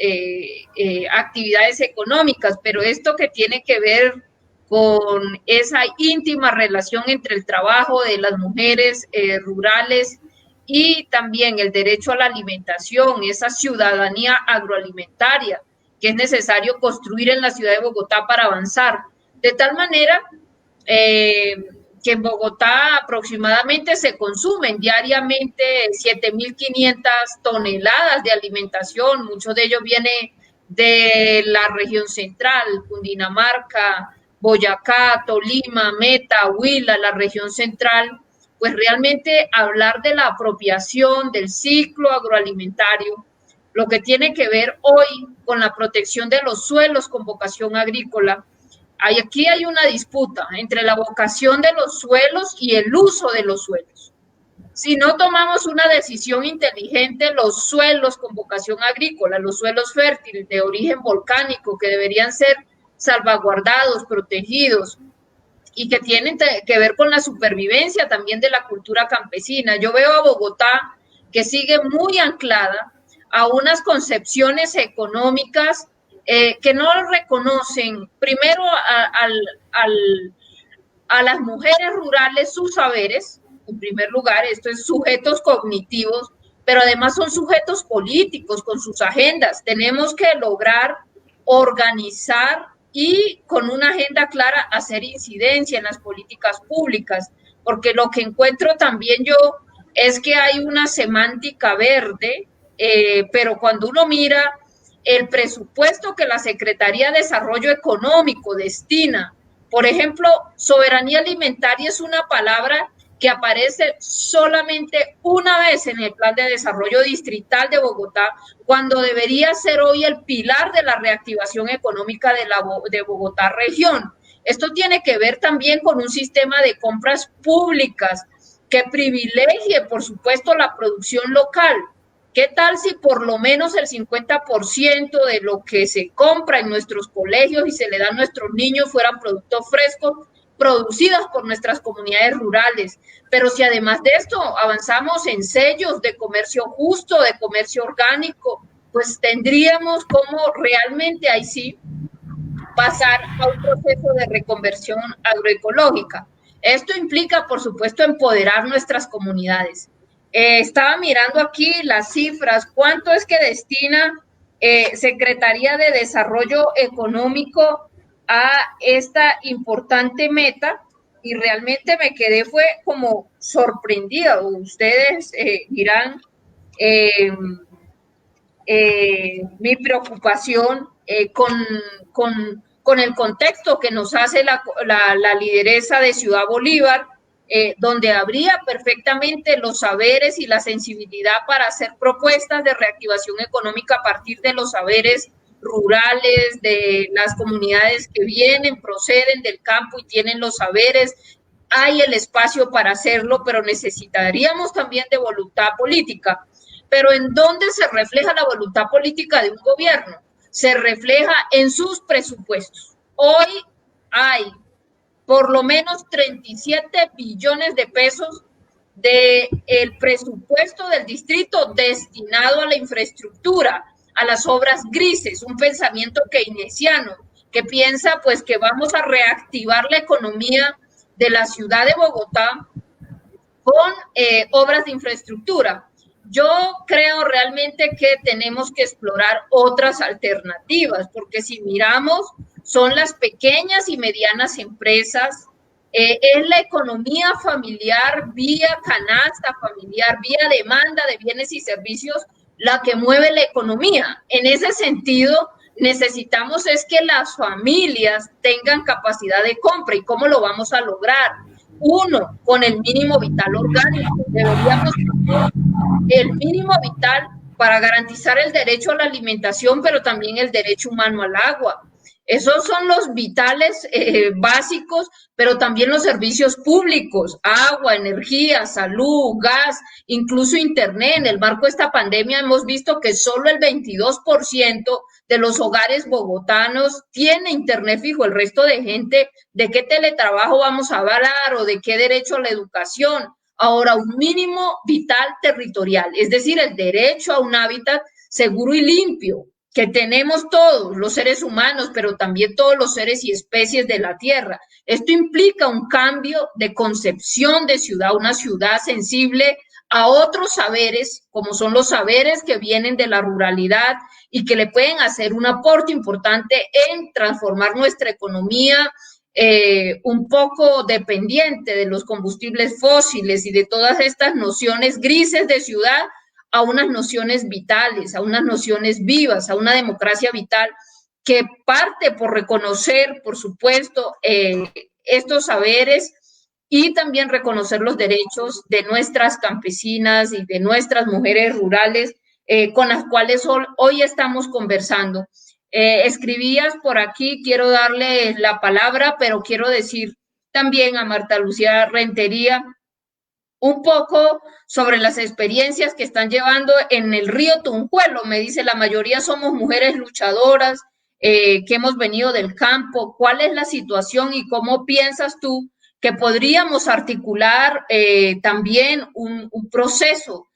actividades económicas, pero esto que tiene que ver con esa íntima relación entre el trabajo de las mujeres rurales y también el derecho a la alimentación, esa ciudadanía agroalimentaria que es necesario construir en la ciudad de Bogotá para avanzar. De tal manera que en Bogotá aproximadamente se consumen diariamente 7.500 toneladas de alimentación, mucho de ello viene de la región central, Cundinamarca, Boyacá, Tolima, Meta, Huila, la región central. Pues realmente hablar de la apropiación del ciclo agroalimentario, lo que tiene que ver hoy con la protección de los suelos con vocación agrícola. Aquí hay una disputa entre la vocación de los suelos y el uso de los suelos. Si no tomamos una decisión inteligente, los suelos con vocación agrícola, los suelos fértiles de origen volcánico que deberían ser salvaguardados, protegidos, y que tienen que ver con la supervivencia también de la cultura campesina. Yo veo a Bogotá que sigue muy anclada a unas concepciones económicas que no reconocen primero a las mujeres rurales sus saberes, en primer lugar, esto es sujetos cognitivos, pero además son sujetos políticos con sus agendas. Tenemos que lograr organizar y con una agenda clara hacer incidencia en las políticas públicas, porque lo que encuentro también yo es que hay una semántica verde, pero cuando uno mira el presupuesto que la Secretaría de Desarrollo Económico destina, por ejemplo, soberanía alimentaria es una palabra que aparece solamente una vez en el Plan de Desarrollo Distrital de Bogotá, cuando debería ser hoy el pilar de la reactivación económica de Bogotá región. Esto tiene que ver también con un sistema de compras públicas que privilegie, por supuesto, la producción local. ¿Qué tal si por lo menos el 50% de lo que se compra en nuestros colegios y se le da a nuestros niños fueran productos frescos, producidas por nuestras comunidades rurales? Pero si además de esto avanzamos en sellos de comercio justo, de comercio orgánico, pues tendríamos como realmente ahí sí pasar a un proceso de reconversión agroecológica. Esto implica, por supuesto, empoderar nuestras comunidades. Estaba mirando aquí las cifras, cuánto es que destina Secretaría de Desarrollo Económico a esta importante meta, y realmente me quedé fue como sorprendida. Ustedes dirán mi preocupación con el contexto que nos hace la lideresa de Ciudad Bolívar, donde habría perfectamente los saberes y la sensibilidad para hacer propuestas de reactivación económica a partir de los saberes rurales, de las comunidades que vienen, proceden del campo y tienen los saberes. Hay el espacio para hacerlo, pero necesitaríamos también de voluntad política. Pero ¿en dónde se refleja la voluntad política de un gobierno? Se refleja en sus presupuestos. Hoy hay por lo menos 37 billones de pesos del presupuesto del distrito destinado a la infraestructura, a las obras grises, un pensamiento keynesiano que piensa pues que vamos a reactivar la economía de la ciudad de Bogotá con obras de infraestructura. Yo creo realmente que tenemos que explorar otras alternativas, porque si miramos, son las pequeñas y medianas empresas, es la economía familiar vía canasta familiar, vía demanda de bienes y servicios, la que mueve la economía. En ese sentido, necesitamos es que las familias tengan capacidad de compra. ¿Y cómo lo vamos a lograr? Uno, con el mínimo vital orgánico. Deberíamos tener el mínimo vital para garantizar el derecho a la alimentación, pero también el derecho humano al agua. Esos son los vitales básicos, pero también los servicios públicos, agua, energía, salud, gas, incluso internet. En el marco de esta pandemia hemos visto que solo el 22% de los hogares bogotanos tiene internet fijo. El resto de gente, ¿de qué teletrabajo vamos a hablar o de qué derecho a la educación? Ahora, un mínimo vital territorial, es decir, el derecho a un hábitat seguro y limpio, que tenemos todos los seres humanos, pero también todos los seres y especies de la Tierra. Esto implica un cambio de concepción de ciudad, una ciudad sensible a otros saberes, como son los saberes que vienen de la ruralidad y que le pueden hacer un aporte importante en transformar nuestra economía, un poco dependiente de los combustibles fósiles y de todas estas nociones grises de ciudad, a unas nociones vitales, a unas nociones vivas, a una democracia vital que parte por reconocer, por supuesto, estos saberes y también reconocer los derechos de nuestras campesinas y de nuestras mujeres rurales con las cuales hoy estamos conversando. Escribías por aquí, quiero darle la palabra, pero quiero decir también a Marta Lucía Rentería un poco sobre las experiencias que están llevando en el río Tunjuelo. Me dice, la mayoría somos mujeres luchadoras, que hemos venido del campo. ¿Cuál es la situación y cómo piensas tú que podríamos articular también un proceso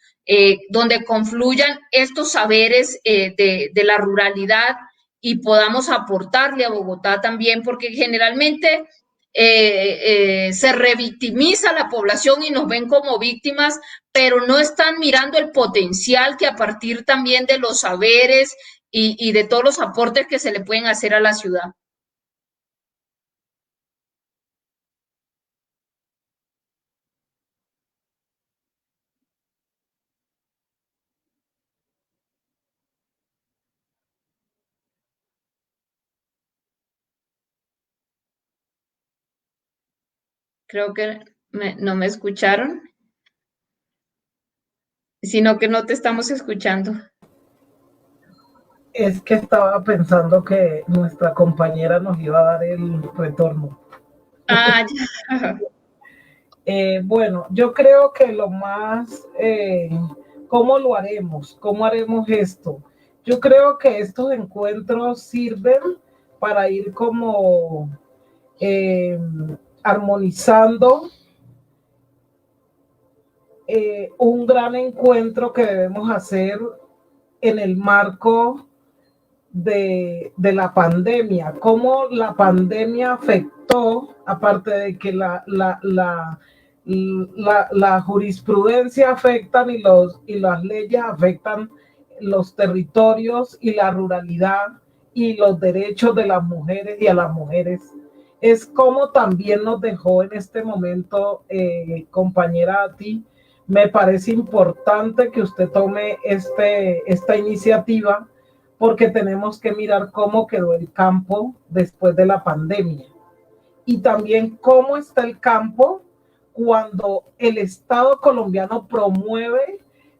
donde confluyan estos saberes de la ruralidad y podamos aportarle a Bogotá también? Porque generalmente se revictimiza la población y nos ven como víctimas, pero no están mirando el potencial que a partir también de los saberes y de todos los aportes que se le pueden hacer a la ciudad. Creo que no me escucharon, sino que no te estamos escuchando. Es que estaba pensando que nuestra compañera nos iba a dar el retorno. Ah, ya. Bueno, yo creo que lo más, ¿cómo lo haremos? ¿Cómo haremos esto? Yo creo que estos encuentros sirven para ir como armonizando un gran encuentro que debemos hacer en el marco de la pandemia, cómo la pandemia afectó, aparte de que la jurisprudencia afectan y las leyes afectan los territorios y la ruralidad y los derechos de las mujeres y a las mujeres. Es como también nos dejó en este momento, compañera, a ti. Me parece importante que usted tome esta iniciativa, porque tenemos que mirar cómo quedó el campo después de la pandemia y también cómo está el campo cuando el Estado colombiano promueve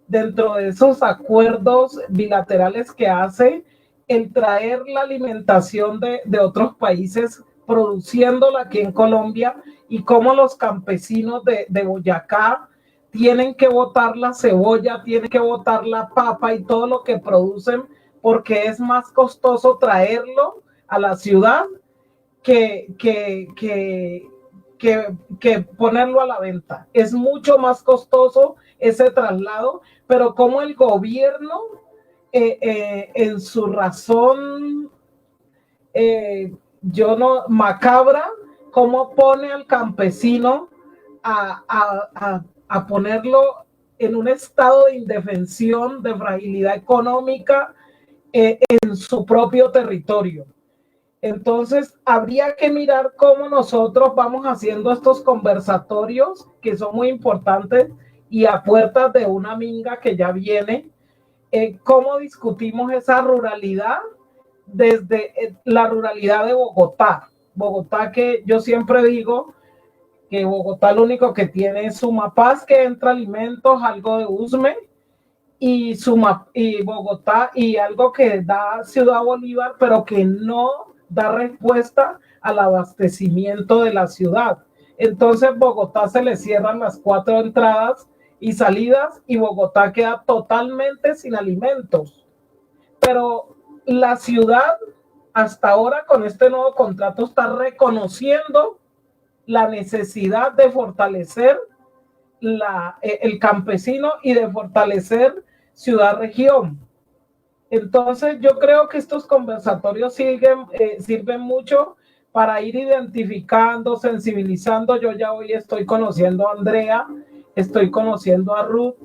dentro de esos acuerdos bilaterales que hace el traer la alimentación de otros países, produciéndola aquí en Colombia, y cómo los campesinos de Boyacá tienen que botar la cebolla, tienen que botar la papa y todo lo que producen, porque es más costoso traerlo a la ciudad que ponerlo a la venta. Es mucho más costoso ese traslado, pero como el gobierno, en su razón, macabra, cómo pone al campesino a ponerlo en un estado de indefensión, de fragilidad económica, en su propio territorio. Entonces, habría que mirar cómo nosotros vamos haciendo estos conversatorios, que son muy importantes, y a puertas de una minga que ya viene, cómo discutimos esa ruralidad desde la ruralidad de Bogotá. Bogotá, que yo siempre digo que Bogotá lo único que tiene es Sumapaz, que entra alimentos, algo de Usme, y Bogotá, y algo que da Ciudad Bolívar, pero que no da respuesta al abastecimiento de la ciudad. Entonces Bogotá se le cierran las 4 entradas y salidas y Bogotá queda totalmente sin alimentos. Pero la ciudad hasta ahora con este nuevo contrato está reconociendo la necesidad de fortalecer el campesino y de fortalecer ciudad-región. Entonces yo creo que estos conversatorios sirven mucho para ir identificando, sensibilizando. Yo ya hoy estoy conociendo a Andrea, estoy conociendo a Ruth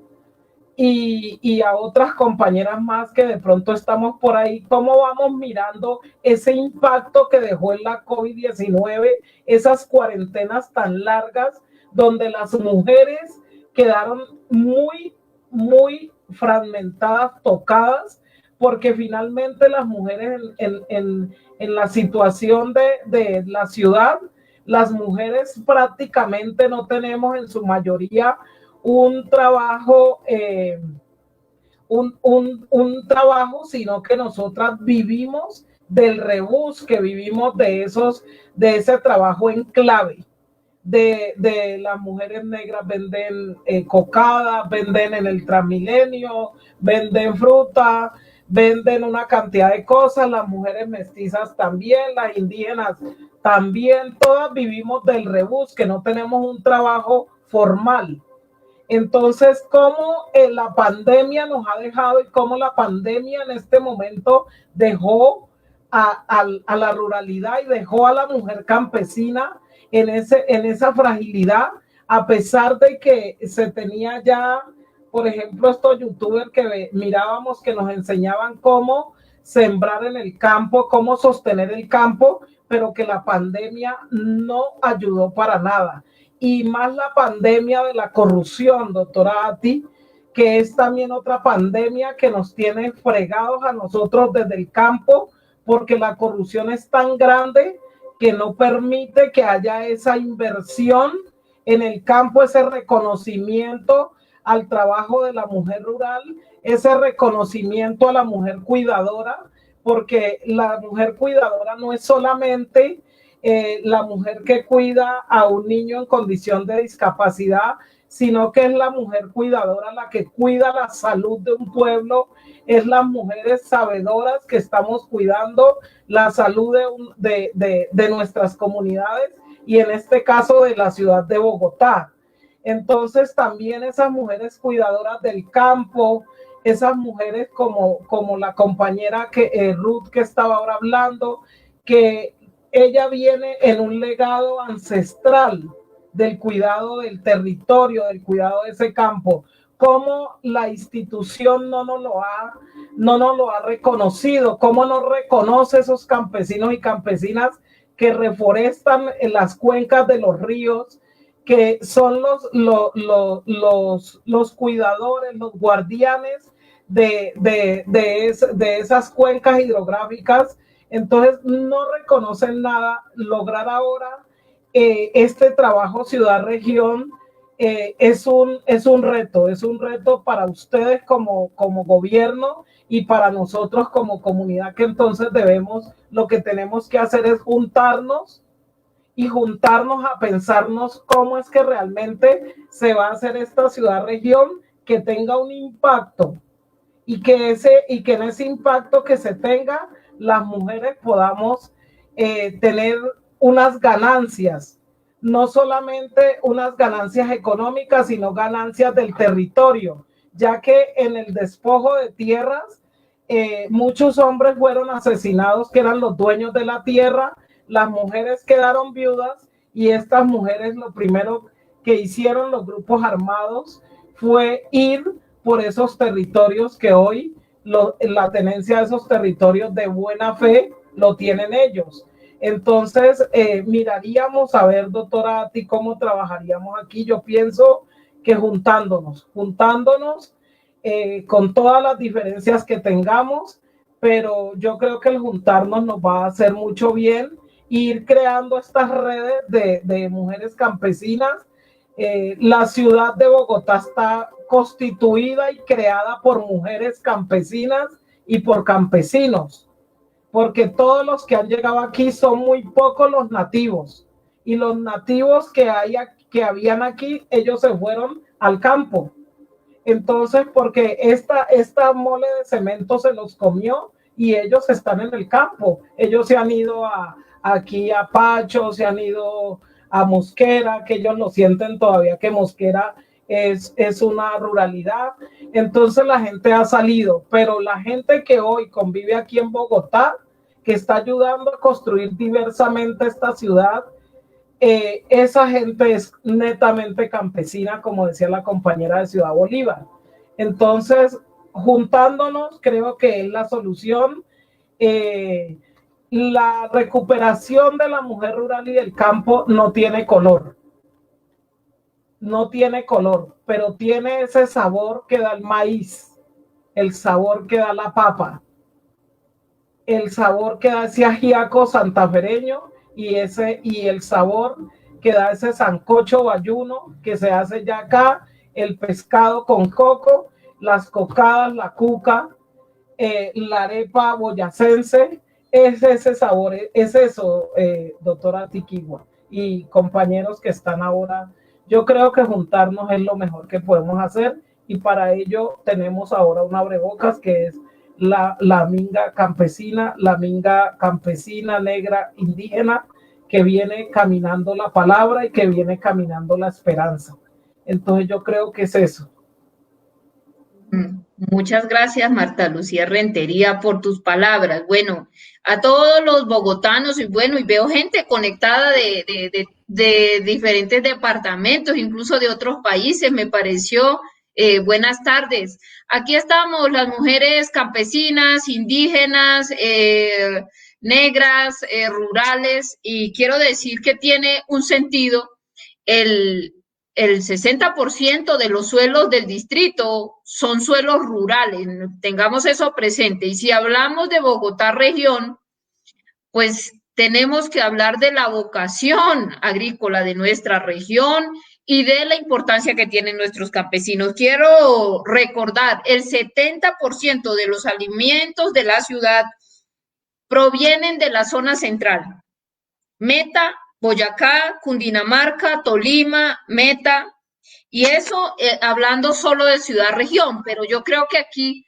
y a otras compañeras más que de pronto estamos por ahí. ¿Cómo vamos mirando ese impacto que dejó en la COVID-19, esas cuarentenas tan largas donde las mujeres quedaron muy fragmentadas, tocadas, porque finalmente las mujeres en la situación de la ciudad, las mujeres prácticamente no tenemos en su mayoría un trabajo, un trabajo, sino que nosotras vivimos del rebusque, vivimos de ese trabajo en clave. De las mujeres negras venden cocada, venden en el Transmilenio, venden fruta, venden una cantidad de cosas, las mujeres mestizas también, las indígenas también, todas vivimos del rebusque, no tenemos un trabajo formal. Entonces, cómo la pandemia nos ha dejado y cómo la pandemia en este momento dejó a la ruralidad y dejó a la mujer campesina en esa fragilidad, a pesar de que se tenía ya, por ejemplo, estos youtubers que mirábamos que nos enseñaban cómo sembrar en el campo, cómo sostener el campo, pero que la pandemia no ayudó para nada. Y más la pandemia de la corrupción, doctora Ati, que es también otra pandemia que nos tiene fregados a nosotros desde el campo, porque la corrupción es tan grande que no permite que haya esa inversión en el campo, ese reconocimiento al trabajo de la mujer rural, ese reconocimiento a la mujer cuidadora, porque la mujer cuidadora no es solamente la mujer que cuida a un niño en condición de discapacidad, sino que es la mujer cuidadora la que cuida la salud de un pueblo, es las mujeres sabedoras que estamos cuidando la salud de nuestras comunidades y en este caso de la ciudad de Bogotá. Entonces también esas mujeres cuidadoras del campo, esas mujeres como la compañera Ruth que estaba ahora hablando, que ella viene en un legado ancestral del cuidado del territorio, del cuidado de ese campo, cómo la institución no nos lo ha reconocido, cómo no reconoce esos campesinos y campesinas que reforestan en las cuencas de los ríos, que son los cuidadores, los guardianes de esas cuencas hidrográficas. Entonces no reconocen nada. Lograr ahora este trabajo ciudad-región es un reto para ustedes como gobierno y para nosotros como comunidad, que entonces lo que tenemos que hacer es juntarnos a pensarnos cómo es que realmente se va a hacer esta ciudad-región que tenga un impacto y que en ese impacto que se tenga, las mujeres podamos tener unas ganancias, no solamente unas ganancias económicas, sino ganancias del territorio, ya que en el despojo de tierras, muchos hombres fueron asesinados que eran los dueños de la tierra, las mujeres quedaron viudas y estas mujeres lo primero que hicieron los grupos armados fue ir por esos territorios que hoy la tenencia de esos territorios de buena fe lo tienen ellos. Entonces, miraríamos a ver, doctora Ati, cómo trabajaríamos aquí. Yo pienso que juntándonos con todas las diferencias que tengamos, pero yo creo que el juntarnos nos va a hacer mucho bien, ir creando estas redes de mujeres campesinas. La ciudad de Bogotá está constituida y creada por mujeres campesinas y por campesinos, porque todos los que han llegado aquí son muy pocos los nativos, y los nativos que habían aquí, ellos se fueron al campo. Entonces, porque esta mole de cemento se los comió y ellos están en el campo. Ellos se han ido aquí a Pacho, se han ido a Mosquera, que ellos lo sienten todavía que Mosquera es una ruralidad. Entonces la gente ha salido, pero la gente que hoy convive aquí en Bogotá, que está ayudando a construir diversamente esta ciudad, esa gente es netamente campesina, como decía la compañera de Ciudad Bolívar. Entonces, juntándonos, creo que es la solución. La recuperación de la mujer rural y del campo no tiene color. No tiene color, pero tiene ese sabor que da el maíz, el sabor que da la papa, el sabor que da ese ajiaco santafereño, y el sabor que da ese sancocho bayuno que se hace ya acá, el pescado con coco, las cocadas, la cuca, la arepa boyacense. Es ese sabor, es eso, doctora Tiquigua y compañeros que están ahora. Yo creo que juntarnos es lo mejor que podemos hacer, y para ello tenemos ahora un abrebocas que es la minga campesina negra indígena, que viene caminando la palabra y que viene caminando la esperanza. Entonces yo creo que es eso. Muchas gracias, Marta Lucía Rentería, por tus palabras. Bueno, a todos los bogotanos, y bueno, y veo gente conectada de diferentes departamentos, incluso de otros países, me pareció. Buenas tardes. Aquí estamos las mujeres campesinas, indígenas, negras, rurales, y quiero decir que tiene un sentido el 60% de los suelos del distrito son suelos rurales, tengamos eso presente. Y si hablamos de Bogotá región, pues tenemos que hablar de la vocación agrícola de nuestra región y de la importancia que tienen nuestros campesinos. Quiero recordar, el 70% de los alimentos de la ciudad provienen de la zona central. Meta, Boyacá, Cundinamarca, Tolima, Meta, y eso hablando solo de ciudad-región, pero yo creo que aquí,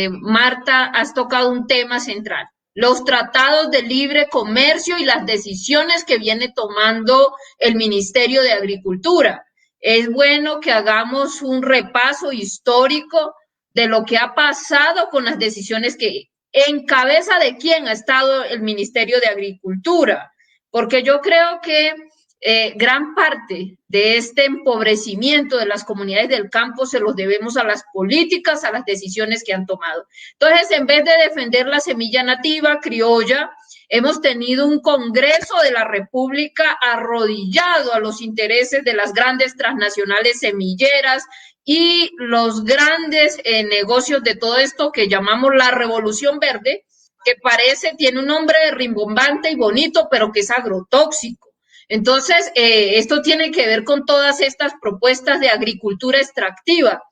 Marta, has tocado un tema central. Los tratados de libre comercio y las decisiones que viene tomando el Ministerio de Agricultura. Es bueno que hagamos un repaso histórico de lo que ha pasado con las decisiones que, en cabeza de quién ha estado el Ministerio de Agricultura, porque yo creo que gran parte de este empobrecimiento de las comunidades del campo se los debemos a las políticas, a las decisiones que han tomado. Entonces, en vez de defender la semilla nativa, criolla, hemos tenido un Congreso de la República arrodillado a los intereses de las grandes transnacionales semilleras y los grandes negocios de todo esto que llamamos la Revolución Verde, que tiene un nombre rimbombante y bonito, pero que es agrotóxico. Entonces, esto tiene que ver con todas estas propuestas de agricultura extractiva,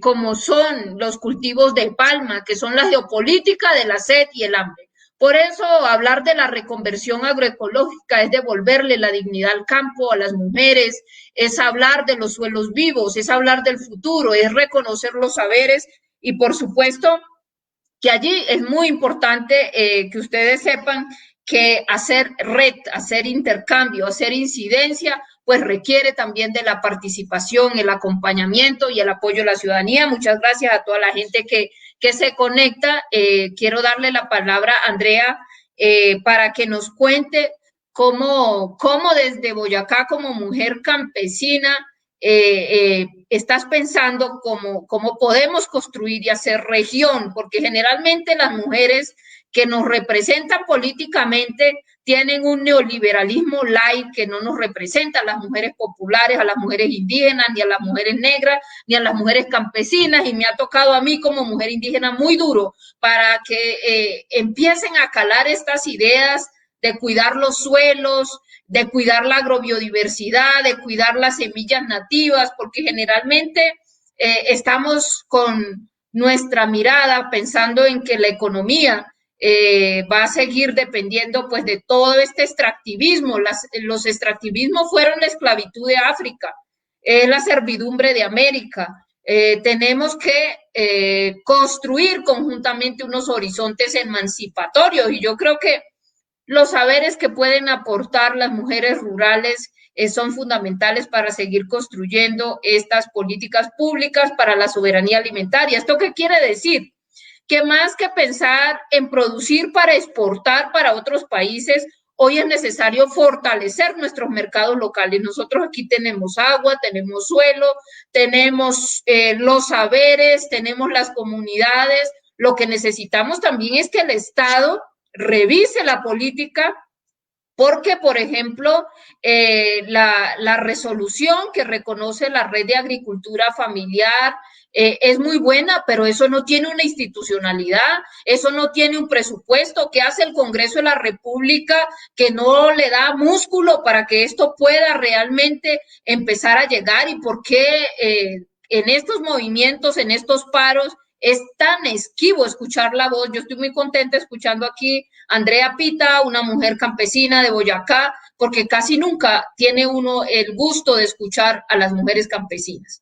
como son los cultivos de palma, que son la geopolítica de la sed y el hambre. Por eso, hablar de la reconversión agroecológica es devolverle la dignidad al campo, a las mujeres, es hablar de los suelos vivos, es hablar del futuro, es reconocer los saberes y, por supuesto, que allí es muy importante que ustedes sepan que hacer red, hacer intercambio, hacer incidencia, pues requiere también de la participación, el acompañamiento y el apoyo de la ciudadanía. Muchas gracias a toda la gente que se conecta. Quiero darle la palabra a Andrea para que nos cuente cómo desde Boyacá, como mujer campesina, estás pensando cómo podemos construir y hacer región, porque generalmente las mujeres que nos representan políticamente tienen un neoliberalismo light que no nos representa a las mujeres populares, a las mujeres indígenas, ni a las mujeres negras, ni a las mujeres campesinas, y me ha tocado a mí como mujer indígena muy duro para que empiecen a calar estas ideas de cuidar los suelos, de cuidar la agrobiodiversidad, de cuidar las semillas nativas, porque generalmente estamos con nuestra mirada pensando en que la economía va a seguir dependiendo pues de todo este extractivismo. Los extractivismos fueron la esclavitud de África, la servidumbre de América. Tenemos que construir conjuntamente unos horizontes emancipatorios, y yo creo que los saberes que pueden aportar las mujeres rurales son fundamentales para seguir construyendo estas políticas públicas para la soberanía alimentaria. ¿Esto qué quiere decir? Que más que pensar en producir para exportar para otros países, hoy es necesario fortalecer nuestros mercados locales. Nosotros aquí tenemos agua, tenemos suelo, tenemos los saberes, tenemos las comunidades. Lo que necesitamos también es que el Estado revise la política, porque, por ejemplo, la resolución que reconoce la red de agricultura familiar es muy buena, pero eso no tiene una institucionalidad, eso no tiene un presupuesto. ¿Qué hace el Congreso de la República que no le da músculo para que esto pueda realmente empezar a llegar? ¿Y por qué en estos movimientos, en estos paros, es tan esquivo escuchar la voz? Yo estoy muy contenta escuchando aquí a Andrea Pita, una mujer campesina de Boyacá, porque casi nunca tiene uno el gusto de escuchar a las mujeres campesinas.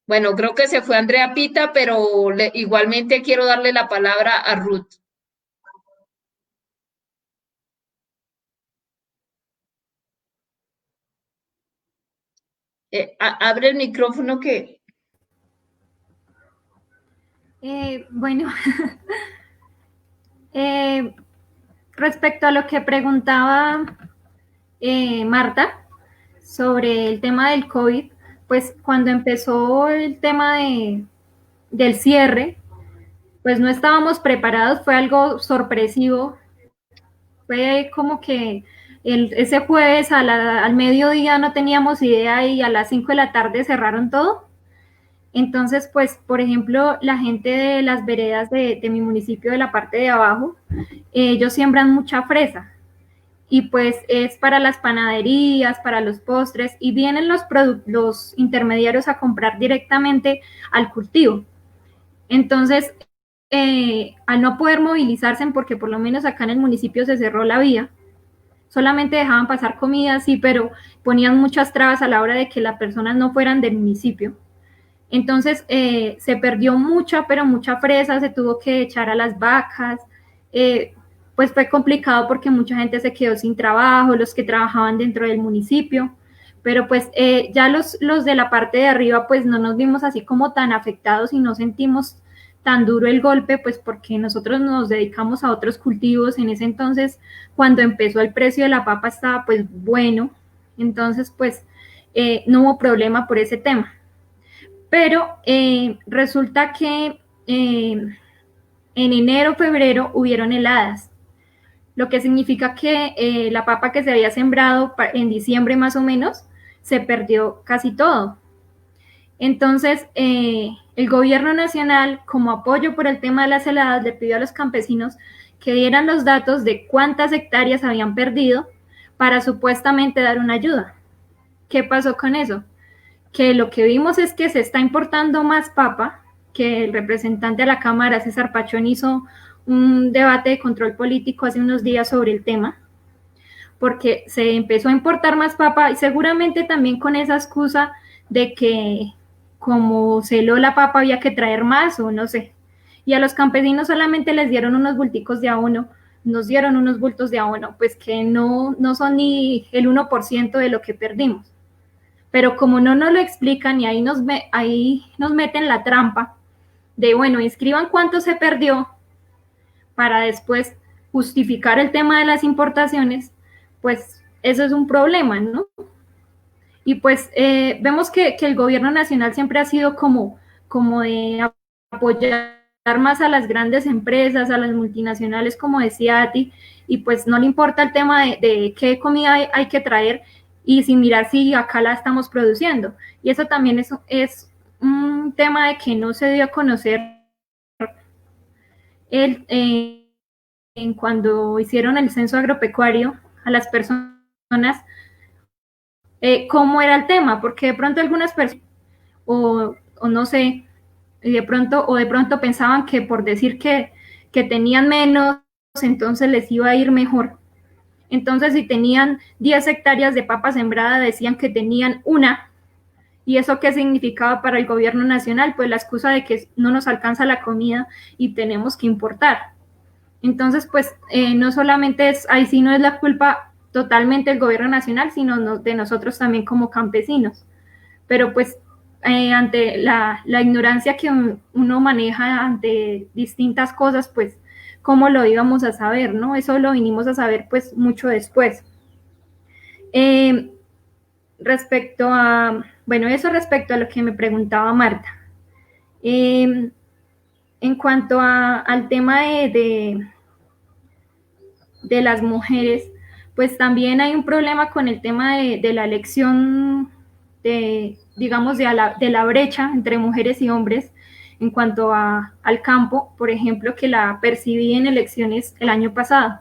Bueno, creo que se fue Andrea Pita, pero igualmente quiero darle la palabra a Ruth. Abre el micrófono que... Bueno, respecto a lo que preguntaba Marta sobre el tema del COVID, pues cuando empezó el tema del cierre, pues no estábamos preparados, fue algo sorpresivo, fue como que ese jueves al mediodía no teníamos idea y a las 5 de la tarde cerraron todo. Entonces, pues, por ejemplo, la gente de las veredas de mi municipio, de la parte de abajo, ellos siembran mucha fresa y pues es para las panaderías, para los postres, y vienen los intermediarios a comprar directamente al cultivo. Entonces, al no poder movilizarse, porque por lo menos acá en el municipio se cerró la vía, solamente dejaban pasar comida, sí, pero ponían muchas trabas a la hora de que las personas no fueran del municipio. Entonces se perdió mucha, pero mucha fresa, se tuvo que echar a las vacas, pues fue complicado porque mucha gente se quedó sin trabajo, los que trabajaban dentro del municipio, pero pues ya los de la parte de arriba pues no nos vimos así como tan afectados y no sentimos tan duro el golpe, pues porque nosotros nos dedicamos a otros cultivos. En ese entonces, cuando empezó el precio de la papa estaba pues bueno, entonces pues no hubo problema por ese tema. Pero resulta que en enero, febrero hubieron heladas, lo que significa que la papa que se había sembrado en diciembre más o menos, se perdió casi todo. Entonces, el gobierno nacional, como apoyo por el tema de las heladas, le pidió a los campesinos que dieran los datos de cuántas hectáreas habían perdido para supuestamente dar una ayuda. ¿Qué pasó con eso? Que lo que vimos es que se está importando más papa, que el representante de la Cámara, César Pachón, hizo un debate de control político hace unos días sobre el tema, porque se empezó a importar más papa y seguramente también con esa excusa de que como se heló la papa había que traer más o no sé. Y a los campesinos solamente les dieron unos bulticos de abono, nos dieron unos bultos de abono, pues que no son ni el 1% de lo que perdimos. Pero como no nos lo explican y ahí nos meten la trampa de, bueno, inscriban cuánto se perdió para después justificar el tema de las importaciones, pues eso es un problema, ¿no? Y pues vemos que el gobierno nacional siempre ha sido como de apoyar más a las grandes empresas, a las multinacionales, como decía Ati, y pues no le importa el tema de qué comida hay que traer y sin mirar si acá la estamos produciendo. Y eso también es un tema de que no se dio a conocer el, en cuando hicieron el censo agropecuario a las personas, cómo era el tema, porque de pronto algunas personas, o no sé, de pronto pensaban que por decir que tenían menos, entonces les iba a ir mejor. Entonces, si tenían 10 hectáreas de papa sembrada, decían que tenían una. ¿Y eso qué significaba para el gobierno nacional? Pues la excusa de que no nos alcanza la comida y tenemos que importar. Entonces, pues no solamente ahí sí no es la culpa totalmente del gobierno nacional, sino de nosotros también como campesinos. Pero pues ante la ignorancia que uno maneja ante distintas cosas, pues cómo lo íbamos a saber, ¿no? Eso lo vinimos a saber pues mucho después. Respecto a lo que me preguntaba Marta. En cuanto al tema de las mujeres, pues también hay un problema con el tema de la elección, digamos, de la brecha entre mujeres y hombres en cuanto al campo, por ejemplo, que la percibí en elecciones el año pasado.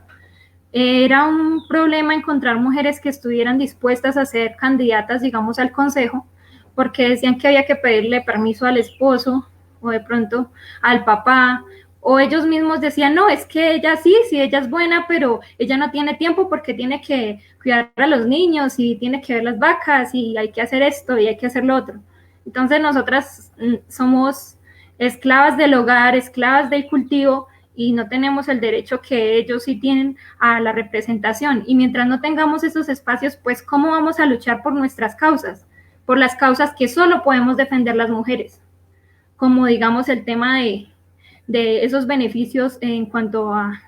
Era un problema encontrar mujeres que estuvieran dispuestas a ser candidatas, digamos, al consejo, porque decían que había que pedirle permiso al esposo o de pronto al papá, o ellos mismos decían, no, es que ella sí, ella es buena, pero ella no tiene tiempo porque tiene que cuidar a los niños y tiene que ver las vacas y hay que hacer esto y hay que hacer lo otro. Entonces nosotras somos esclavas del hogar, esclavas del cultivo, y no tenemos el derecho que ellos sí tienen a la representación. Y mientras no tengamos esos espacios, pues ¿cómo vamos a luchar por nuestras causas? Por las causas que solo podemos defender las mujeres, como digamos el tema de esos beneficios en cuanto a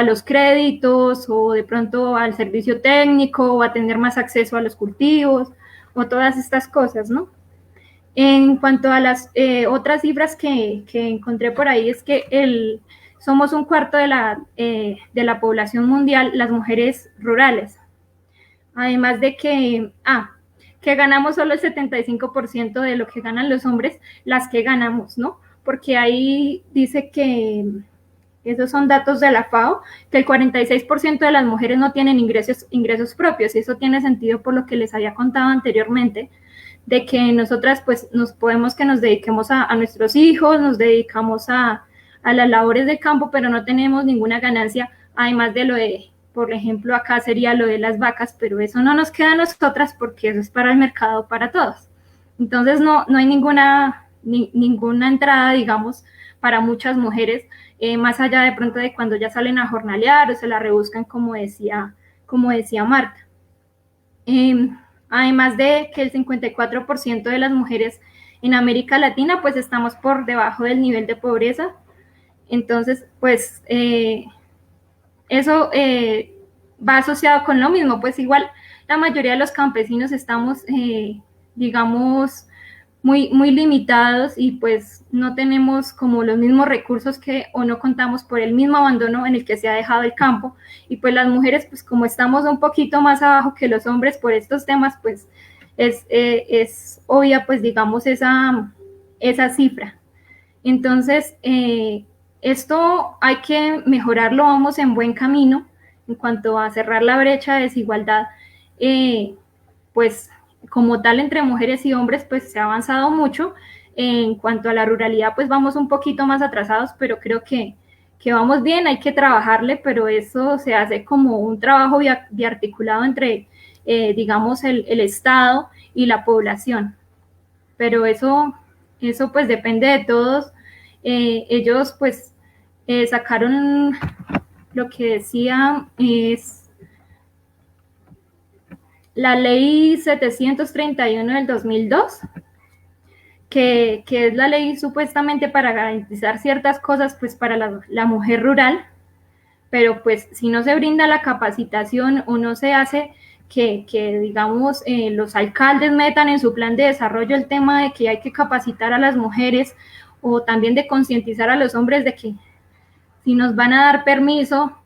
los créditos o de pronto al servicio técnico o a tener más acceso a los cultivos o todas estas cosas, ¿no? En cuanto a las otras cifras que encontré por ahí, es que somos un cuarto de la población mundial, las mujeres rurales. Además de que ganamos solo el 75% de lo que ganan los hombres, las que ganamos, ¿no? Porque ahí dice que, esos son datos de la FAO, que el 46% de las mujeres no tienen ingresos propios, y eso tiene sentido por lo que les había contado anteriormente, de que nosotras pues nos dediquemos a nuestros hijos, nos dedicamos a las labores del campo, pero no tenemos ninguna ganancia, además de lo de, por ejemplo, acá sería lo de las vacas, pero eso no nos queda a nosotras porque eso es para el mercado, para todos. Entonces no hay ninguna entrada, digamos, para muchas mujeres, más allá de pronto de cuando ya salen a jornalear o se la rebuscan, como decía Marta. Además de que el 54% de las mujeres en América Latina pues estamos por debajo del nivel de pobreza. Entonces, pues eso va asociado con lo mismo, pues igual la mayoría de los campesinos estamos, digamos, muy limitados y pues no tenemos como los mismos recursos o no contamos por el mismo abandono en el que se ha dejado el campo, y pues las mujeres pues como estamos un poquito más abajo que los hombres por estos temas, pues es obvia pues digamos esa cifra. Entonces esto hay que mejorarlo, vamos en buen camino en cuanto a cerrar la brecha de desigualdad, pues como tal entre mujeres y hombres pues se ha avanzado mucho. En cuanto a la ruralidad pues vamos un poquito más atrasados, pero creo que vamos bien, hay que trabajarle, pero eso se hace como un trabajo biarticulado entre digamos el Estado y la población, pero eso pues depende de todos. Ellos pues sacaron lo que decía es la ley 731 del 2002, que es la ley supuestamente para garantizar ciertas cosas pues para la mujer rural, pero pues si no se brinda la capacitación o no se hace digamos, los alcaldes metan en su plan de desarrollo el tema de que hay que capacitar a las mujeres, o también de concientizar a los hombres de que si nos van a dar permiso,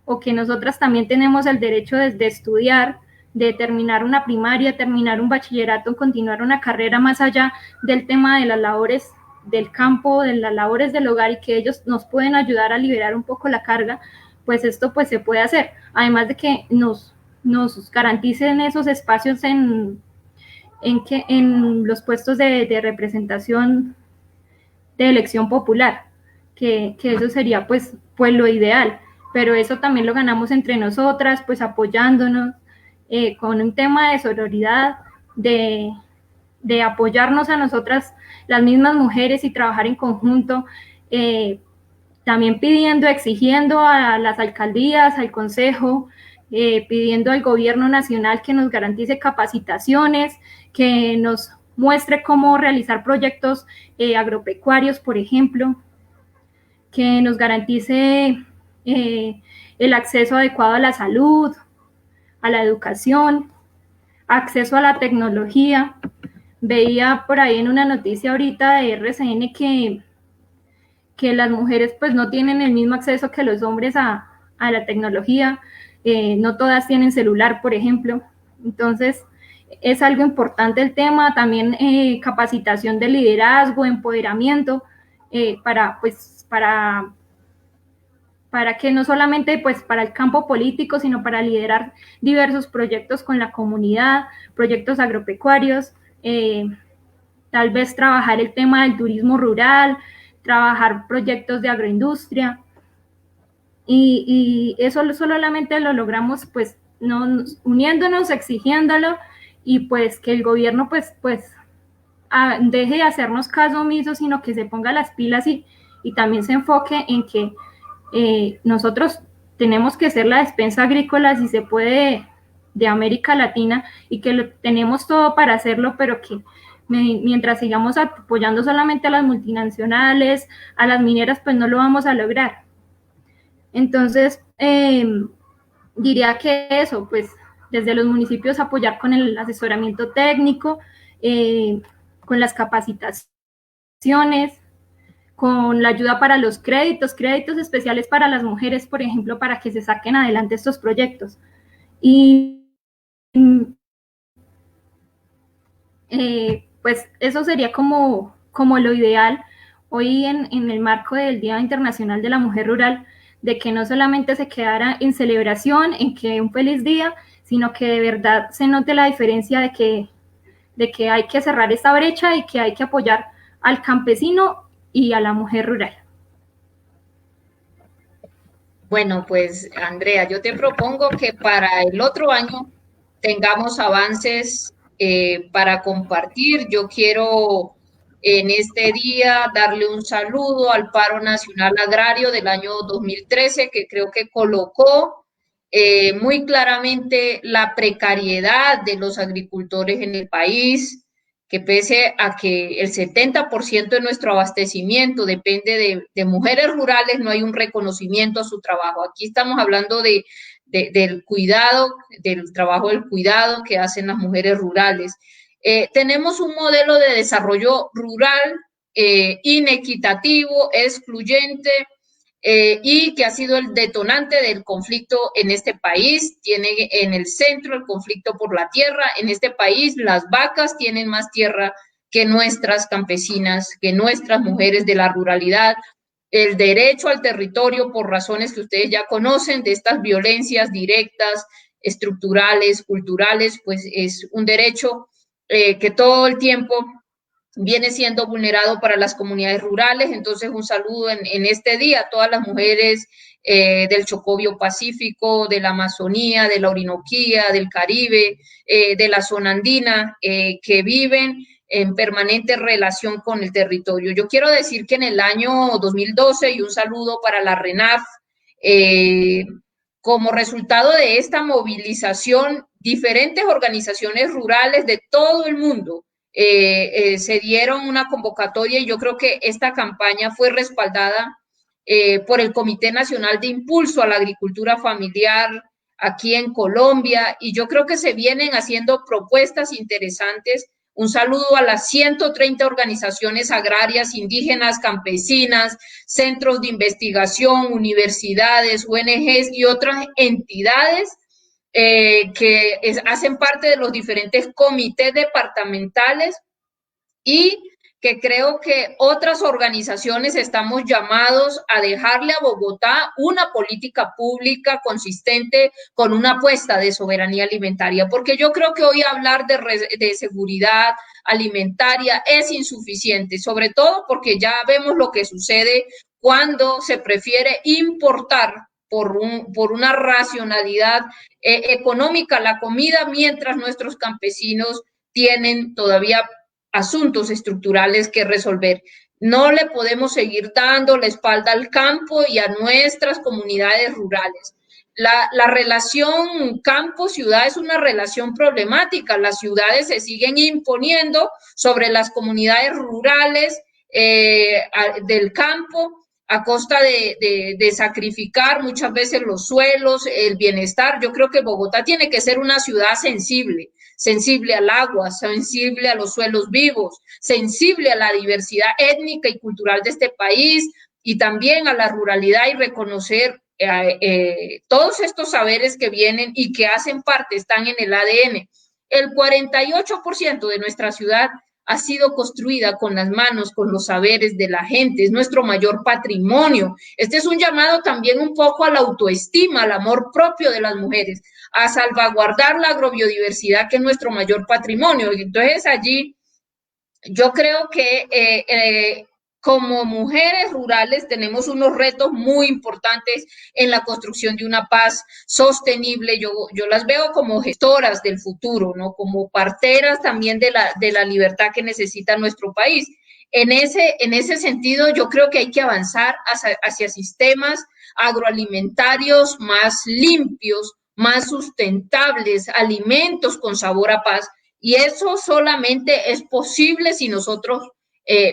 o que nosotras también tenemos el derecho de estudiar, de terminar una primaria, terminar un bachillerato, continuar una carrera más allá del tema de las labores del campo, de las labores del hogar, y que ellos nos pueden ayudar a liberar un poco la carga, pues esto pues se puede hacer. Además de que nos garanticen esos espacios en los puestos de representación de elección popular, que eso sería pues lo ideal, pero eso también lo ganamos entre nosotras, pues apoyándonos, con un tema de sororidad, de apoyarnos a nosotras, las mismas mujeres, y trabajar en conjunto, también pidiendo, exigiendo a las alcaldías, al consejo, pidiendo al gobierno nacional que nos garantice capacitaciones, que nos muestre cómo realizar proyectos agropecuarios, por ejemplo, que nos garantice el acceso adecuado a la salud, a la educación, acceso a la tecnología. Veía por ahí en una noticia ahorita de RCN que las mujeres pues no tienen el mismo acceso que los hombres a la tecnología, no todas tienen celular, por ejemplo. Entonces, es algo importante el tema, también capacitación de liderazgo, empoderamiento, para que no solamente pues para el campo político, sino para liderar diversos proyectos con la comunidad, proyectos agropecuarios, tal vez trabajar el tema del turismo rural, trabajar proyectos de agroindustria, y eso solamente lo logramos pues no, uniéndonos, exigiéndolo, y pues que el gobierno pues deje de hacernos caso omiso, sino que se ponga las pilas y también se enfoque en que nosotros tenemos que ser la despensa agrícola, si se puede, de América Latina, y que tenemos todo para hacerlo, pero que mientras sigamos apoyando solamente a las multinacionales, a las mineras, pues no lo vamos a lograr. Entonces, diría que eso, pues desde los municipios apoyar con el asesoramiento técnico, con las capacitaciones, con la ayuda para los créditos especiales para las mujeres, por ejemplo, para que se saquen adelante estos proyectos. Y pues eso sería como lo ideal hoy en el marco del Día Internacional de la Mujer Rural, de que no solamente se quedara en celebración, en que un feliz día, sino que de verdad se note la diferencia de que hay que cerrar esta brecha y que hay que apoyar al campesino y a la mujer rural. Bueno, pues Andrea, yo te propongo que para el otro año tengamos avances para compartir. Yo quiero en este día darle un saludo al Paro Nacional Agrario del año 2013, que creo que colocó muy claramente la precariedad de los agricultores en el país, que pese a que el 70% de nuestro abastecimiento depende de mujeres rurales, no hay un reconocimiento a su trabajo. Aquí estamos hablando del cuidado, del trabajo del cuidado que hacen las mujeres rurales. Tenemos un modelo de desarrollo rural inequitativo, excluyente, y que ha sido el detonante del conflicto en este país. Tiene en el centro el conflicto por la tierra. En este país las vacas tienen más tierra que nuestras campesinas, que nuestras mujeres de la ruralidad. El derecho al territorio, por razones que ustedes ya conocen, de estas violencias directas, estructurales, culturales, pues es un derecho que todo el tiempo viene siendo vulnerado para las comunidades rurales. Entonces, un saludo en este día a todas las mujeres del Chocó Pacífico, de la Amazonía, de la Orinoquía, del Caribe, de la zona andina, que viven en permanente relación con el territorio. Yo quiero decir que en el año 2012, y un saludo para la RENAF, como resultado de esta movilización, diferentes organizaciones rurales de todo el mundo se dieron una convocatoria, y yo creo que esta campaña fue respaldada por el Comité Nacional de Impulso a la Agricultura Familiar, aquí en Colombia, y yo creo que se vienen haciendo propuestas interesantes. Un saludo a las 130 organizaciones agrarias, indígenas, campesinas, centros de investigación, universidades, ONGs y otras entidades hacen parte de los diferentes comités departamentales y que creo que otras organizaciones estamos llamados a dejarle a Bogotá una política pública consistente con una apuesta de soberanía alimentaria, porque yo creo que hoy hablar de seguridad alimentaria es insuficiente, sobre todo porque ya vemos lo que sucede cuando se prefiere importar por una racionalidad económica la comida, mientras nuestros campesinos tienen todavía asuntos estructurales que resolver. No le podemos seguir dando la espalda al campo y a nuestras comunidades rurales. La relación campo-ciudad es una relación problemática. Las ciudades se siguen imponiendo sobre las comunidades rurales del campo a costa de sacrificar muchas veces los suelos, el bienestar. Yo creo que Bogotá tiene que ser una ciudad sensible al agua, sensible a los suelos vivos, sensible a la diversidad étnica y cultural de este país y también a la ruralidad y reconocer todos estos saberes que vienen y que hacen parte, están en el ADN. El 48% de nuestra ciudad ha sido construida con las manos, con los saberes de la gente, es nuestro mayor patrimonio. Este es un llamado también un poco a la autoestima, al amor propio de las mujeres, a salvaguardar la agrobiodiversidad, que es nuestro mayor patrimonio. Entonces allí yo creo que como mujeres rurales tenemos unos retos muy importantes en la construcción de una paz sostenible. Yo las veo como gestoras del futuro, ¿no? Como parteras también de la libertad que necesita nuestro país. En ese sentido, yo creo que hay que avanzar hacia sistemas agroalimentarios más limpios, más sustentables, alimentos con sabor a paz. Y eso solamente es posible si nosotros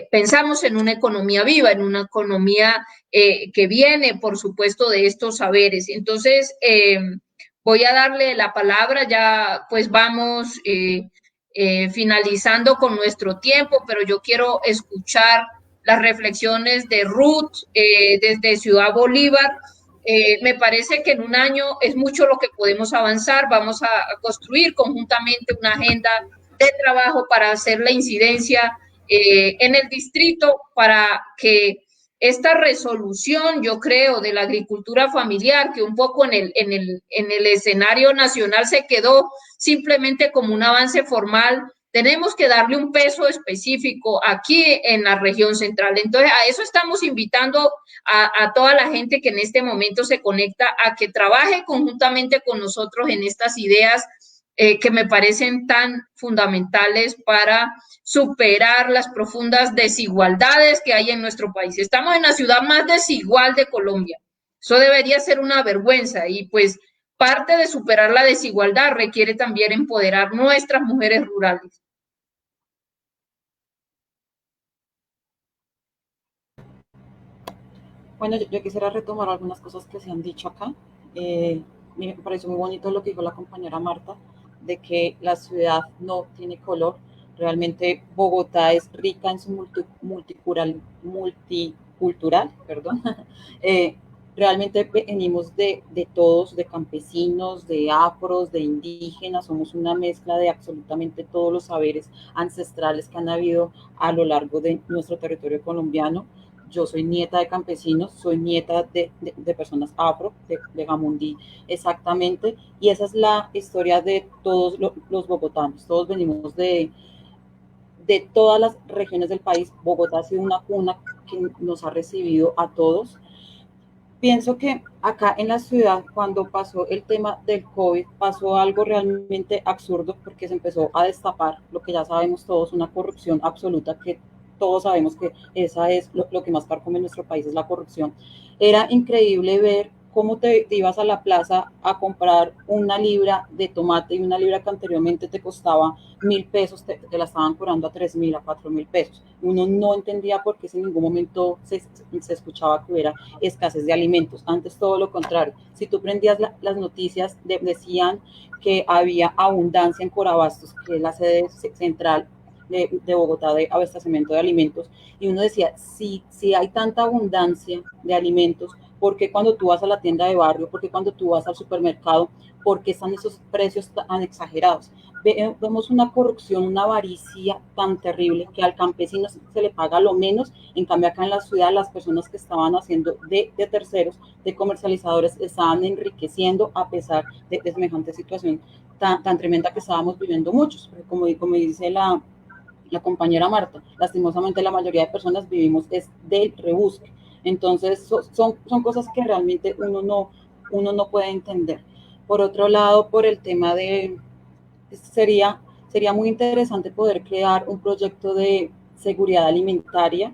pensamos en una economía viva, en una economía que viene, por supuesto, de estos saberes. Entonces, voy a darle la palabra, ya pues vamos finalizando con nuestro tiempo, pero yo quiero escuchar las reflexiones de Ruth desde Ciudad Bolívar. Me parece que en un año es mucho lo que podemos avanzar. Vamos a construir conjuntamente una agenda de trabajo para hacer la incidencia en el distrito para que esta resolución, yo creo, de la agricultura familiar, que un poco en el escenario nacional se quedó simplemente como un avance formal, tenemos que darle un peso específico aquí en la región central. Entonces, a eso estamos invitando a toda la gente que en este momento se conecta a que trabaje conjuntamente con nosotros en estas ideas que me parecen tan fundamentales para superar las profundas desigualdades que hay en nuestro país. Estamos en la ciudad más desigual de Colombia. Eso debería ser una vergüenza y pues parte de superar la desigualdad requiere también empoderar nuestras mujeres rurales. Bueno, yo quisiera retomar algunas cosas que se han dicho acá. Me pareció muy bonito lo que dijo la compañera Marta, de que la ciudad no tiene color. Realmente Bogotá es rica en su multicultural, perdón. Realmente venimos de todos, de campesinos, de afros, de indígenas, somos una mezcla de absolutamente todos los saberes ancestrales que han habido a lo largo de nuestro territorio colombiano. Yo soy nieta de campesinos, soy nieta de personas afro, de Jamundí, exactamente, y esa es la historia de todos los bogotanos. Todos venimos de todas las regiones del país. Bogotá ha sido una cuna que nos ha recibido a todos. Pienso que acá en la ciudad, cuando pasó el tema del COVID, pasó algo realmente absurdo porque se empezó a destapar lo que ya sabemos todos, una corrupción absoluta que todos sabemos que esa es lo que más carcome en nuestro país, es la corrupción. Era increíble ver cómo te ibas a la plaza a comprar una libra de tomate y una libra que anteriormente te costaba 1.000 pesos, te la estaban cobrando a 3.000, a 4.000 pesos. Uno no entendía por qué en ningún momento se escuchaba que hubiera escasez de alimentos. Antes todo lo contrario. Si tú prendías las noticias, decían que había abundancia en Corabastos, que es la sede central de Bogotá de abastecimiento de alimentos, y uno decía, si hay tanta abundancia de alimentos, ¿por qué cuando tú vas a la tienda de barrio, por qué cuando tú vas al supermercado, por qué están esos precios tan exagerados? Vemos una corrupción, una avaricia tan terrible que al campesino se le paga lo menos. En cambio acá en la ciudad las personas que estaban haciendo de terceros, de comercializadores, estaban enriqueciendo a pesar de semejante situación tan tremenda que estábamos viviendo muchos. Como dice la compañera Marta, lastimosamente la mayoría de personas vivimos es del rebusque. Entonces son cosas que realmente uno no puede entender. Por otro lado, por el tema de, sería muy interesante poder crear un proyecto de seguridad alimentaria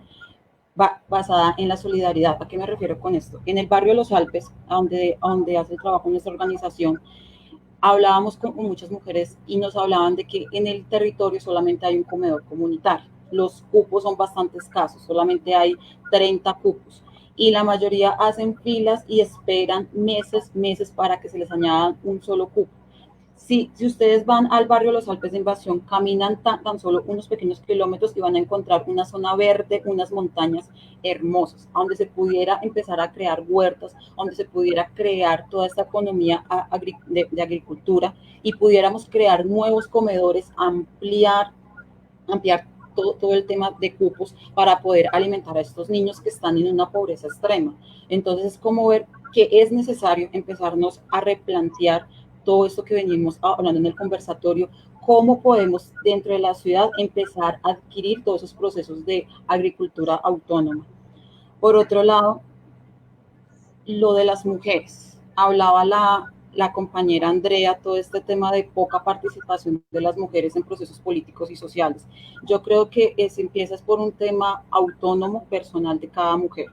basada en la solidaridad. ¿A qué me refiero con esto? En el barrio Los Alpes, donde hace el trabajo nuestra organización, hablábamos con muchas mujeres y nos hablaban de que en el territorio solamente hay un comedor comunitario. Los cupos son bastante escasos, solamente hay 30 cupos. Y la mayoría hacen filas y esperan meses para que se les añada un solo cupo. Si ustedes van al barrio Los Alpes de Invasión, caminan tan solo unos pequeños kilómetros y van a encontrar una zona verde, unas montañas hermosas, donde se pudiera empezar a crear huertas, donde se pudiera crear toda esta economía de agricultura y pudiéramos crear nuevos comedores, ampliar todo el tema de cupos para poder alimentar a estos niños que están en una pobreza extrema. Entonces es como ver que es necesario empezarnos a replantear todo esto que venimos hablando en el conversatorio, cómo podemos dentro de la ciudad empezar a adquirir todos esos procesos de agricultura autónoma. Por otro lado, lo de las mujeres. Hablaba la compañera Andrea, todo este tema de poca participación de las mujeres en procesos políticos y sociales. Yo creo que empieza por un tema autónomo, personal de cada mujer.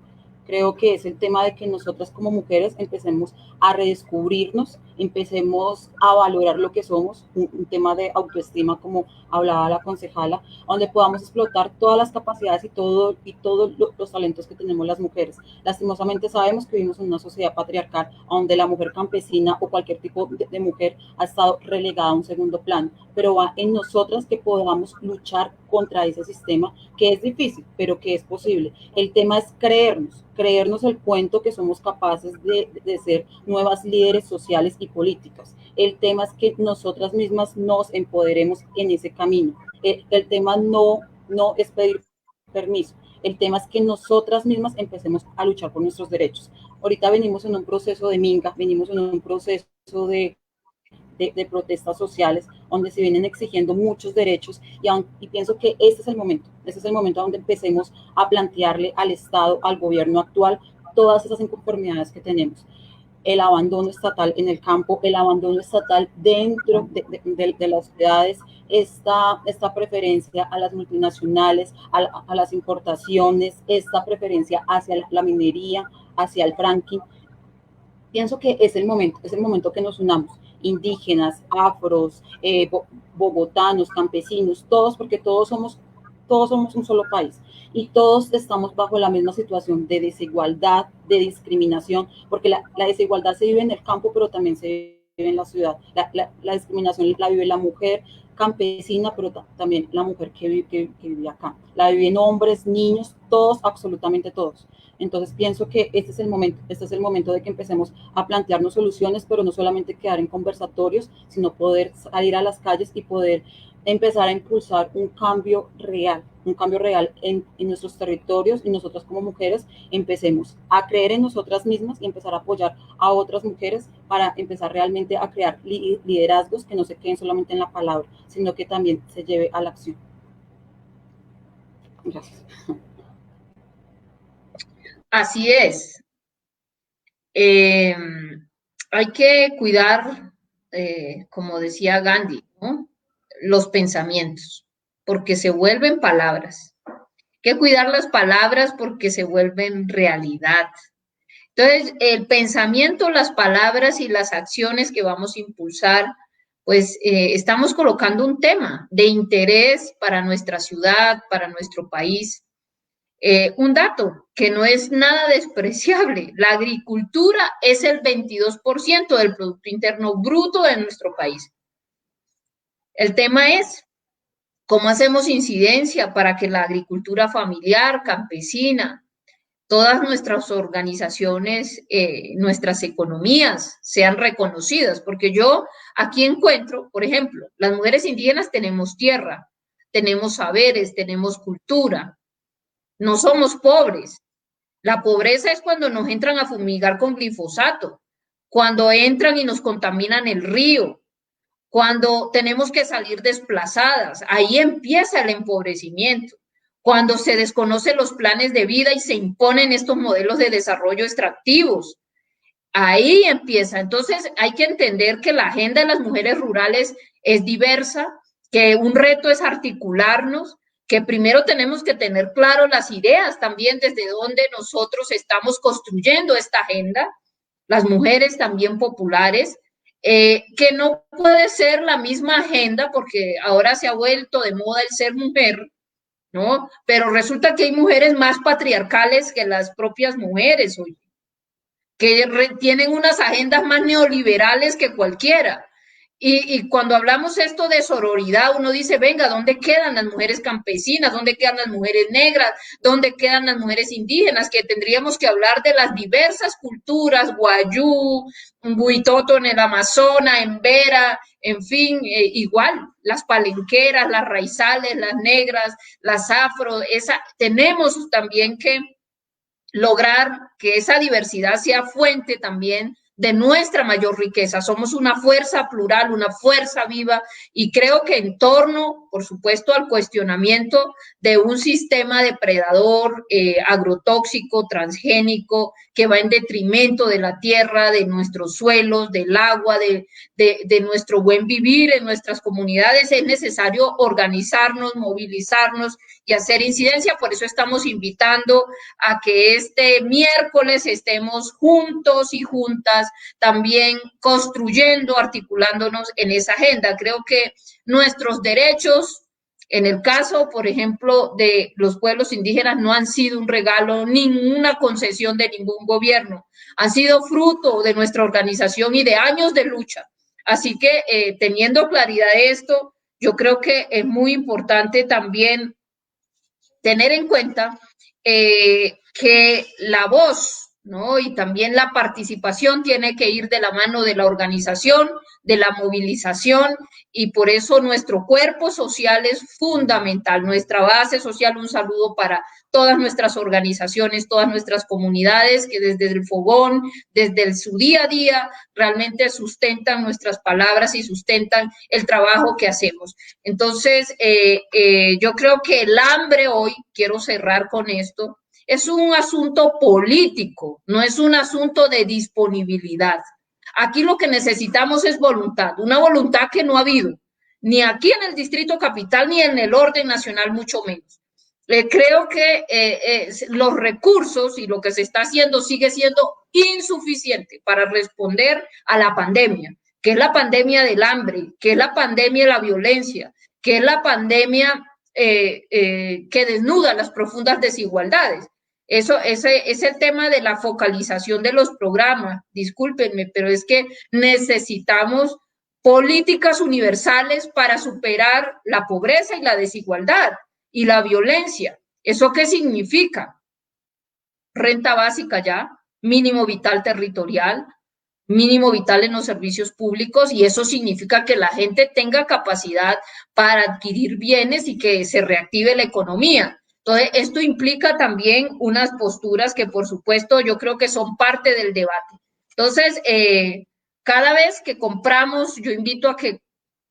Creo que es el tema de que nosotras como mujeres empecemos a redescubrirnos, empecemos a valorar lo que somos, un tema de autoestima, como hablaba la concejala, donde podamos explotar todas las capacidades y todos los talentos que tenemos las mujeres. Lastimosamente sabemos que vivimos en una sociedad patriarcal donde la mujer campesina o cualquier tipo de mujer ha estado relegada a un segundo plano, pero va en nosotras que podamos luchar contra ese sistema, que es difícil, pero que es posible. El tema es creernos el cuento que somos capaces de ser nuevas líderes sociales y políticas. El tema es que nosotras mismas nos empoderemos en ese camino. El tema no es pedir permiso. El tema es que nosotras mismas empecemos a luchar por nuestros derechos. Ahorita venimos en un proceso de minga, venimos en un proceso de protestas sociales, donde se vienen exigiendo muchos derechos y pienso que este es el momento donde empecemos a plantearle al Estado, al gobierno actual, todas esas inconformidades que tenemos. El abandono estatal en el campo, el abandono estatal dentro de las ciudades, esta preferencia a las multinacionales, a las importaciones, esta preferencia hacia la minería, hacia el fracking. Pienso que es el momento que nos unamos, indígenas, afros, bogotanos, campesinos, todos, porque todos somos un solo país y todos estamos bajo la misma situación de desigualdad, de discriminación, porque la desigualdad se vive en el campo, pero también se vive en la ciudad. La discriminación la vive la mujer campesina, pero también la mujer que vive acá. La viven hombres, niños, todos, absolutamente todos. Entonces pienso que este es el momento de que empecemos a plantearnos soluciones, pero no solamente quedar en conversatorios, sino poder salir a las calles y poder empezar a impulsar un cambio real en nuestros territorios, y nosotras como mujeres empecemos a creer en nosotras mismas y empezar a apoyar a otras mujeres para empezar realmente a crear liderazgos que no se queden solamente en la palabra, sino que también se lleve a la acción. Gracias. Así es. Hay que cuidar, como decía Gandhi, ¿no?, los pensamientos, porque se vuelven palabras. Hay que cuidar las palabras porque se vuelven realidad. Entonces, el pensamiento, las palabras y las acciones que vamos a impulsar, pues estamos colocando un tema de interés para nuestra ciudad, para nuestro país. Un dato que no es nada despreciable, la agricultura es el 22% del Producto Interno Bruto de nuestro país. El tema es cómo hacemos incidencia para que la agricultura familiar, campesina, todas nuestras organizaciones, nuestras economías sean reconocidas, porque yo aquí encuentro, por ejemplo, las mujeres indígenas tenemos tierra, tenemos saberes, tenemos cultura, no somos pobres. La pobreza es cuando nos entran a fumigar con glifosato, cuando entran y nos contaminan el río, cuando tenemos que salir desplazadas, ahí empieza el empobrecimiento. Cuando se desconocen los planes de vida y se imponen estos modelos de desarrollo extractivos, ahí empieza. Entonces hay que entender que la agenda de las mujeres rurales es diversa, que un reto es articularnos, que primero tenemos que tener claro las ideas también desde donde nosotros estamos construyendo esta agenda, las mujeres también populares, que no puede ser la misma agenda porque ahora se ha vuelto de moda el ser mujer, ¿no? Pero resulta que hay mujeres más patriarcales que las propias mujeres hoy, que tienen unas agendas más neoliberales que cualquiera. Y cuando hablamos esto de sororidad, uno dice, venga, ¿dónde quedan las mujeres campesinas? ¿Dónde quedan las mujeres negras? ¿Dónde quedan las mujeres indígenas? Que tendríamos que hablar de las diversas culturas, guayú, buitoto en el Amazonas, en Vera, en fin, igual, las palenqueras, las raizales, las negras, las afro, tenemos también que lograr que esa diversidad sea fuente también de nuestra mayor riqueza. Somos una fuerza plural, una fuerza viva, y creo que en torno, por supuesto, al cuestionamiento de un sistema depredador, agrotóxico, transgénico, que va en detrimento de la tierra, de nuestros suelos, del agua, de nuestro buen vivir en nuestras comunidades, es necesario organizarnos, movilizarnos y hacer incidencia. Por eso estamos invitando a que este miércoles estemos juntos y juntas también construyendo, articulándonos en esa agenda. Creo que nuestros derechos, en el caso, por ejemplo, de los pueblos indígenas, no han sido un regalo, ninguna concesión de ningún gobierno, han sido fruto de nuestra organización y de años de lucha. Así que teniendo claridad de esto, yo creo que es muy importante también tener en cuenta que la voz, ¿no? Y también la participación tiene que ir de la mano de la organización, de la movilización, y por eso nuestro cuerpo social es fundamental, nuestra base social. Un saludo para todas nuestras organizaciones, todas nuestras comunidades que desde el fogón, desde su día a día, realmente sustentan nuestras palabras y sustentan el trabajo que hacemos. Entonces, yo creo que el hambre hoy, quiero cerrar con esto, es un asunto político, no es un asunto de disponibilidad. Aquí lo que necesitamos es voluntad, una voluntad que no ha habido, ni aquí en el Distrito Capital, ni en el orden nacional, mucho menos. Creo que los recursos y lo que se está haciendo sigue siendo insuficiente para responder a la pandemia, que es la pandemia del hambre, que es la pandemia de la violencia, que es la pandemia que desnuda las profundas desigualdades. Ese tema de la focalización de los programas, discúlpenme, pero es que necesitamos políticas universales para superar la pobreza y la desigualdad y la violencia. ¿Eso qué significa? Renta básica ya, mínimo vital territorial, mínimo vital en los servicios públicos, y eso significa que la gente tenga capacidad para adquirir bienes y que se reactive la economía. Entonces, esto implica también unas posturas que, por supuesto, yo creo que son parte del debate. Entonces, cada vez que compramos, yo invito a que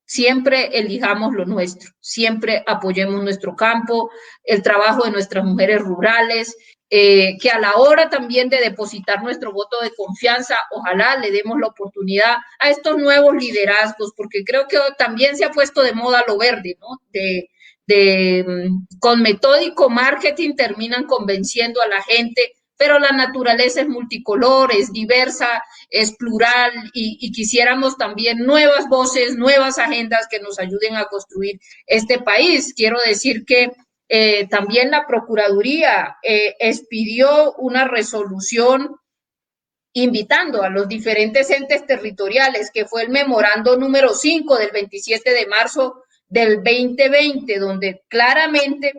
siempre elijamos lo nuestro, siempre apoyemos nuestro campo, el trabajo de nuestras mujeres rurales, que a la hora también de depositar nuestro voto de confianza, ojalá le demos la oportunidad a estos nuevos liderazgos, porque creo que también se ha puesto de moda lo verde, ¿no? Con metódico marketing terminan convenciendo a la gente pero la naturaleza es multicolor, es diversa, es plural y quisiéramos también nuevas voces, nuevas agendas que nos ayuden a construir este país. Quiero decir que también la Procuraduría expidió una resolución invitando a los diferentes entes territoriales, que fue el memorando número 5 del 27 de marzo del 2020, donde claramente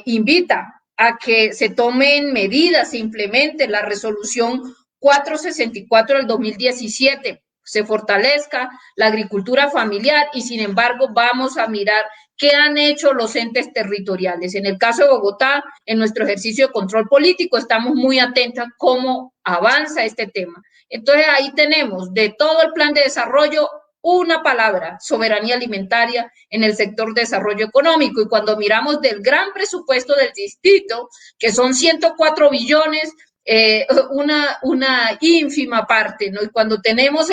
invita a que se tomen medidas, se implemente la resolución 464 del 2017, se fortalezca la agricultura familiar y sin embargo vamos a mirar qué han hecho los entes territoriales. En el caso de Bogotá, en nuestro ejercicio de control político, estamos muy atentos a cómo avanza este tema. Entonces ahí tenemos de todo el plan de desarrollo una palabra, soberanía alimentaria en el sector de desarrollo económico. Y cuando miramos del gran presupuesto del distrito, que son 104 billones, una ínfima parte, ¿no? Y cuando tenemos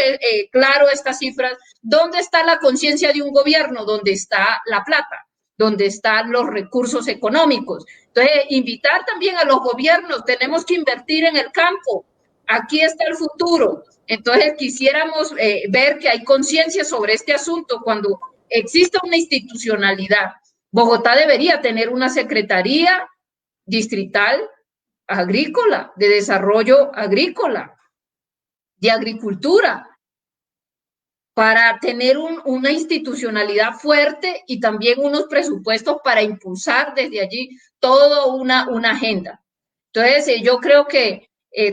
claro estas cifras, ¿dónde está la conciencia de un gobierno? ¿Dónde está la plata? ¿Dónde están los recursos económicos? Entonces, invitar también a los gobiernos, tenemos que invertir en el campo, aquí está el futuro. Entonces, quisiéramos ver que hay conciencia sobre este asunto cuando exista una institucionalidad. Bogotá debería tener una secretaría distrital agrícola, de desarrollo agrícola, de agricultura, para tener una institucionalidad fuerte y también unos presupuestos para impulsar desde allí toda una agenda. Entonces, yo creo que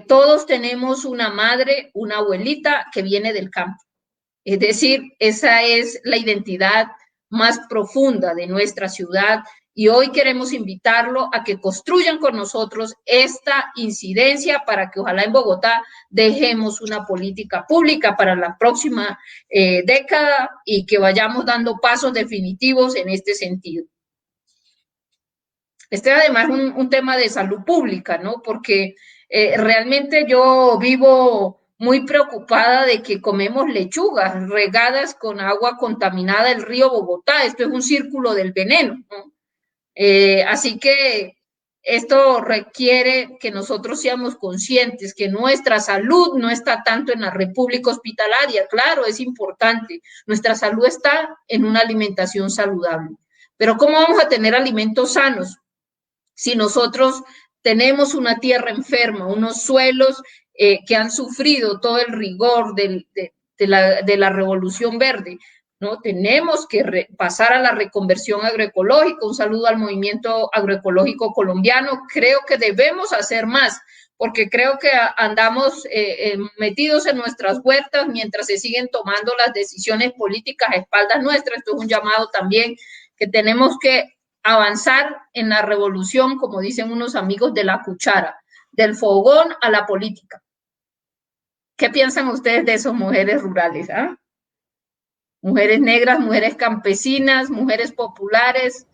todos tenemos una madre, una abuelita que viene del campo. Es decir, esa es la identidad más profunda de nuestra ciudad y hoy queremos invitarlo a que construyan con nosotros esta incidencia para que ojalá en Bogotá dejemos una política pública para la próxima década y que vayamos dando pasos definitivos en este sentido. Este es además un tema de salud pública, ¿no? Porque realmente yo vivo muy preocupada de que comemos lechugas regadas con agua contaminada del río Bogotá. Esto es un círculo del veneno, ¿no? Así que esto requiere que nosotros seamos conscientes que nuestra salud no está tanto en la república hospitalaria. Claro, es importante. Nuestra salud está en una alimentación saludable. Pero ¿cómo vamos a tener alimentos sanos si nosotros tenemos una tierra enferma, unos suelos que han sufrido todo el rigor de la revolución verde? ¿No? Tenemos que pasar a la reconversión agroecológica. Un saludo al movimiento agroecológico colombiano. Creo que debemos hacer más, porque creo que andamos metidos en nuestras huertas mientras se siguen tomando las decisiones políticas a espaldas nuestras. Esto es un llamado también que tenemos que avanzar en la revolución, como dicen unos amigos, de la cuchara, del fogón a la política. ¿Qué piensan ustedes de esas mujeres rurales? ¿Ah? Mujeres negras, mujeres campesinas, mujeres populares.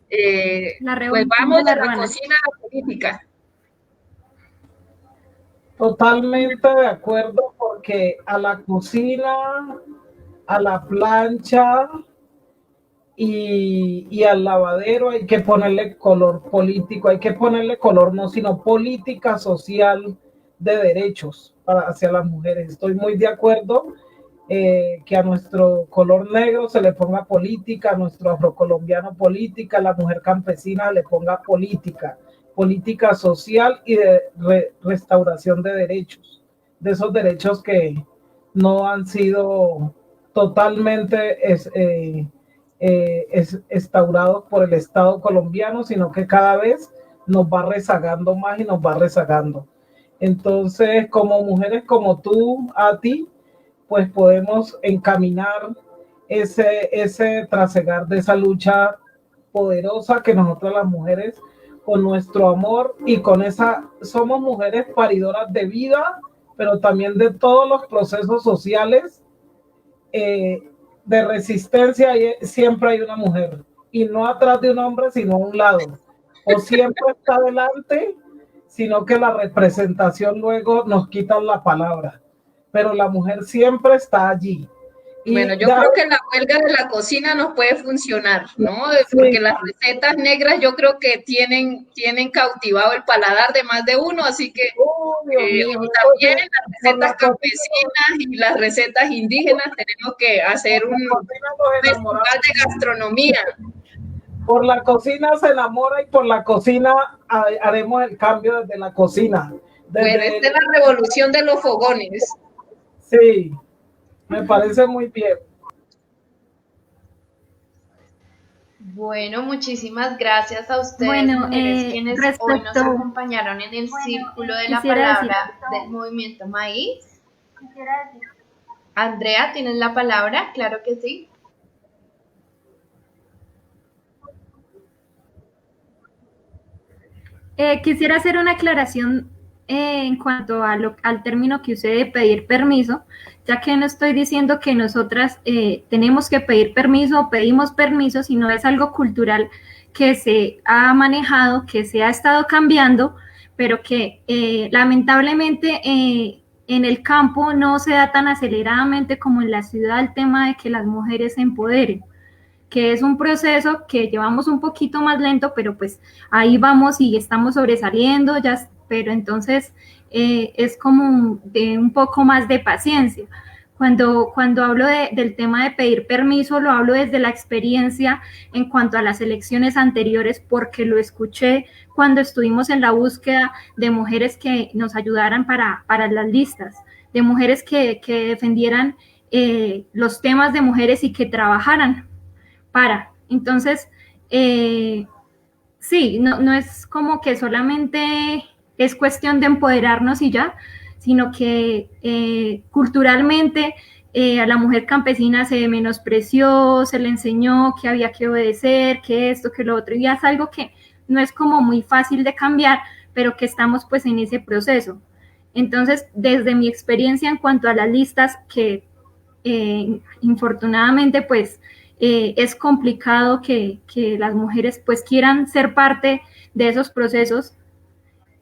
Pues vamos de la cocina a la política. Totalmente de acuerdo, porque a la cocina, a la plancha y al lavadero hay que ponerle color político, hay que ponerle color no, sino política social de derechos hacia las mujeres. Estoy muy de acuerdo. Que a nuestro color negro se le ponga política, a nuestro afrocolombiano política, a la mujer campesina le ponga política social y de restauración de derechos, de esos derechos que no han sido totalmente instaurados por el Estado colombiano, sino que cada vez nos va rezagando más y nos va rezagando. Entonces, como mujeres como tú, a ti, pues podemos encaminar ese trasegar de esa lucha poderosa que nosotras las mujeres, con nuestro amor y con esa, somos mujeres paridoras de vida, pero también de todos los procesos sociales de resistencia. Siempre hay una mujer, y no atrás de un hombre, sino a un lado, o siempre está adelante, sino que la representación luego nos quitan la palabra. Pero la mujer siempre está allí. Bueno, Y yo creo que la huelga de la cocina nos puede funcionar, ¿no? Porque sí, las recetas negras yo creo que tienen cautivado el paladar de más de uno, así que Dios mío, eso también sí, las por recetas la cocina, campesinas y las recetas indígenas tenemos que hacer por la un cocina nos festival enamoramos. de gastronomía. Por la cocina se enamora y por la cocina haremos el cambio desde la cocina. Bueno, Desde esta el, es la revolución de los fogones. sí, me parece muy bien. Bueno, muchísimas gracias a ustedes, Bueno, mujeres, quienes hoy nos respecto, acompañaron en el círculo de la quisiera decir, palabra del movimiento Maíz. Andrea, ¿tienes la palabra? Claro que sí. quisiera hacer una aclaración en cuanto a al término que usé de pedir permiso, ya que no estoy diciendo que nosotras tenemos que pedir permiso o pedimos permiso, sino es algo cultural que se ha manejado, que se ha estado cambiando, pero que lamentablemente en el campo no se da tan aceleradamente como en la ciudad el tema de que las mujeres se empoderen, que es un proceso que llevamos un poquito más lento, pero pues ahí vamos y estamos sobresaliendo, ya, pero entonces es como de un poco más de paciencia. Cuando hablo del tema de pedir permiso, lo hablo desde la experiencia en cuanto a las elecciones anteriores, porque lo escuché cuando estuvimos en la búsqueda de mujeres que nos ayudaran para las listas, de mujeres que defendieran los temas de mujeres y que trabajaran para. Entonces, sí, no es como que solamente es cuestión de empoderarnos y ya, sino que culturalmente a la mujer campesina se menospreció, se le enseñó que había que obedecer, que esto, que lo otro, y es algo que no es como muy fácil de cambiar, pero que estamos pues en ese proceso. Entonces, desde mi experiencia en cuanto a las listas, que infortunadamente pues es complicado que las mujeres pues quieran ser parte de esos procesos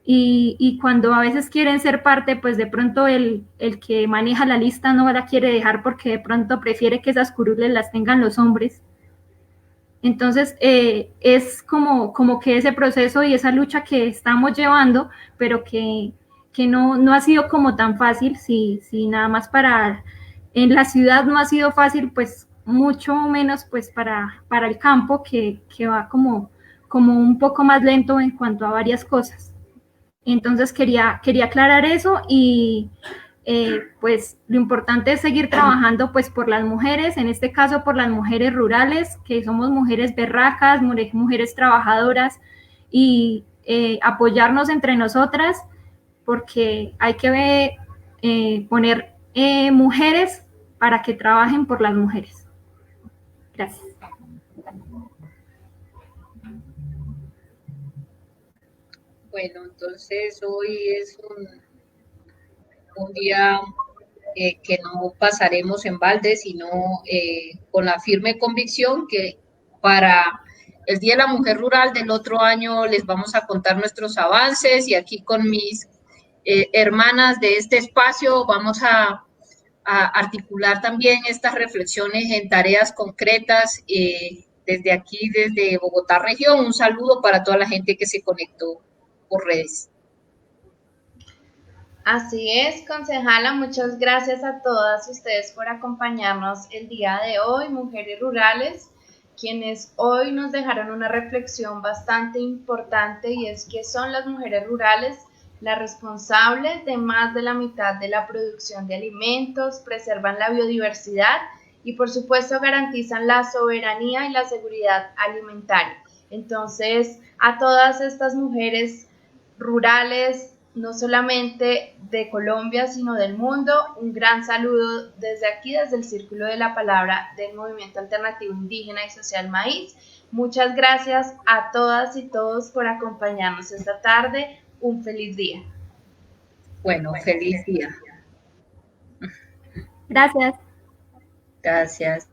y cuando a veces quieren ser parte, pues de pronto el que maneja la lista no la quiere dejar porque de pronto prefiere que esas curules las tengan los hombres. Entonces, es como que ese proceso y esa lucha que estamos llevando, pero que no ha sido como tan fácil, si nada más en la ciudad no ha sido fácil, pues mucho menos pues para el campo que va como un poco más lento en cuanto a varias cosas. Entonces quería aclarar eso y pues lo importante es seguir trabajando pues por las mujeres, en este caso por las mujeres rurales, que somos mujeres berracas, mujeres trabajadoras y apoyarnos entre nosotras porque hay que poner mujeres para que trabajen por las mujeres. Gracias. Bueno, entonces hoy es un día que no pasaremos en balde, sino con la firme convicción que para el Día de la Mujer Rural del otro año les vamos a contar nuestros avances y aquí con mis hermanas de este espacio vamos a articular también estas reflexiones en tareas concretas desde aquí, desde Bogotá región. Un saludo para toda la gente que se conectó por redes. Así es, concejala, muchas gracias a todas ustedes por acompañarnos el día de hoy, mujeres rurales, quienes hoy nos dejaron una reflexión bastante importante y es que son las mujeres rurales las responsables de más de la mitad de la producción de alimentos, preservan la biodiversidad y por supuesto garantizan la soberanía y la seguridad alimentaria. Entonces, a todas estas mujeres rurales, no solamente de Colombia, sino del mundo. Un gran saludo desde aquí, desde el Círculo de la Palabra del Movimiento Alternativo Indígena y Social Maíz. Muchas gracias a todas y todos por acompañarnos esta tarde. Un feliz día. Bueno, feliz día. Gracias. Gracias.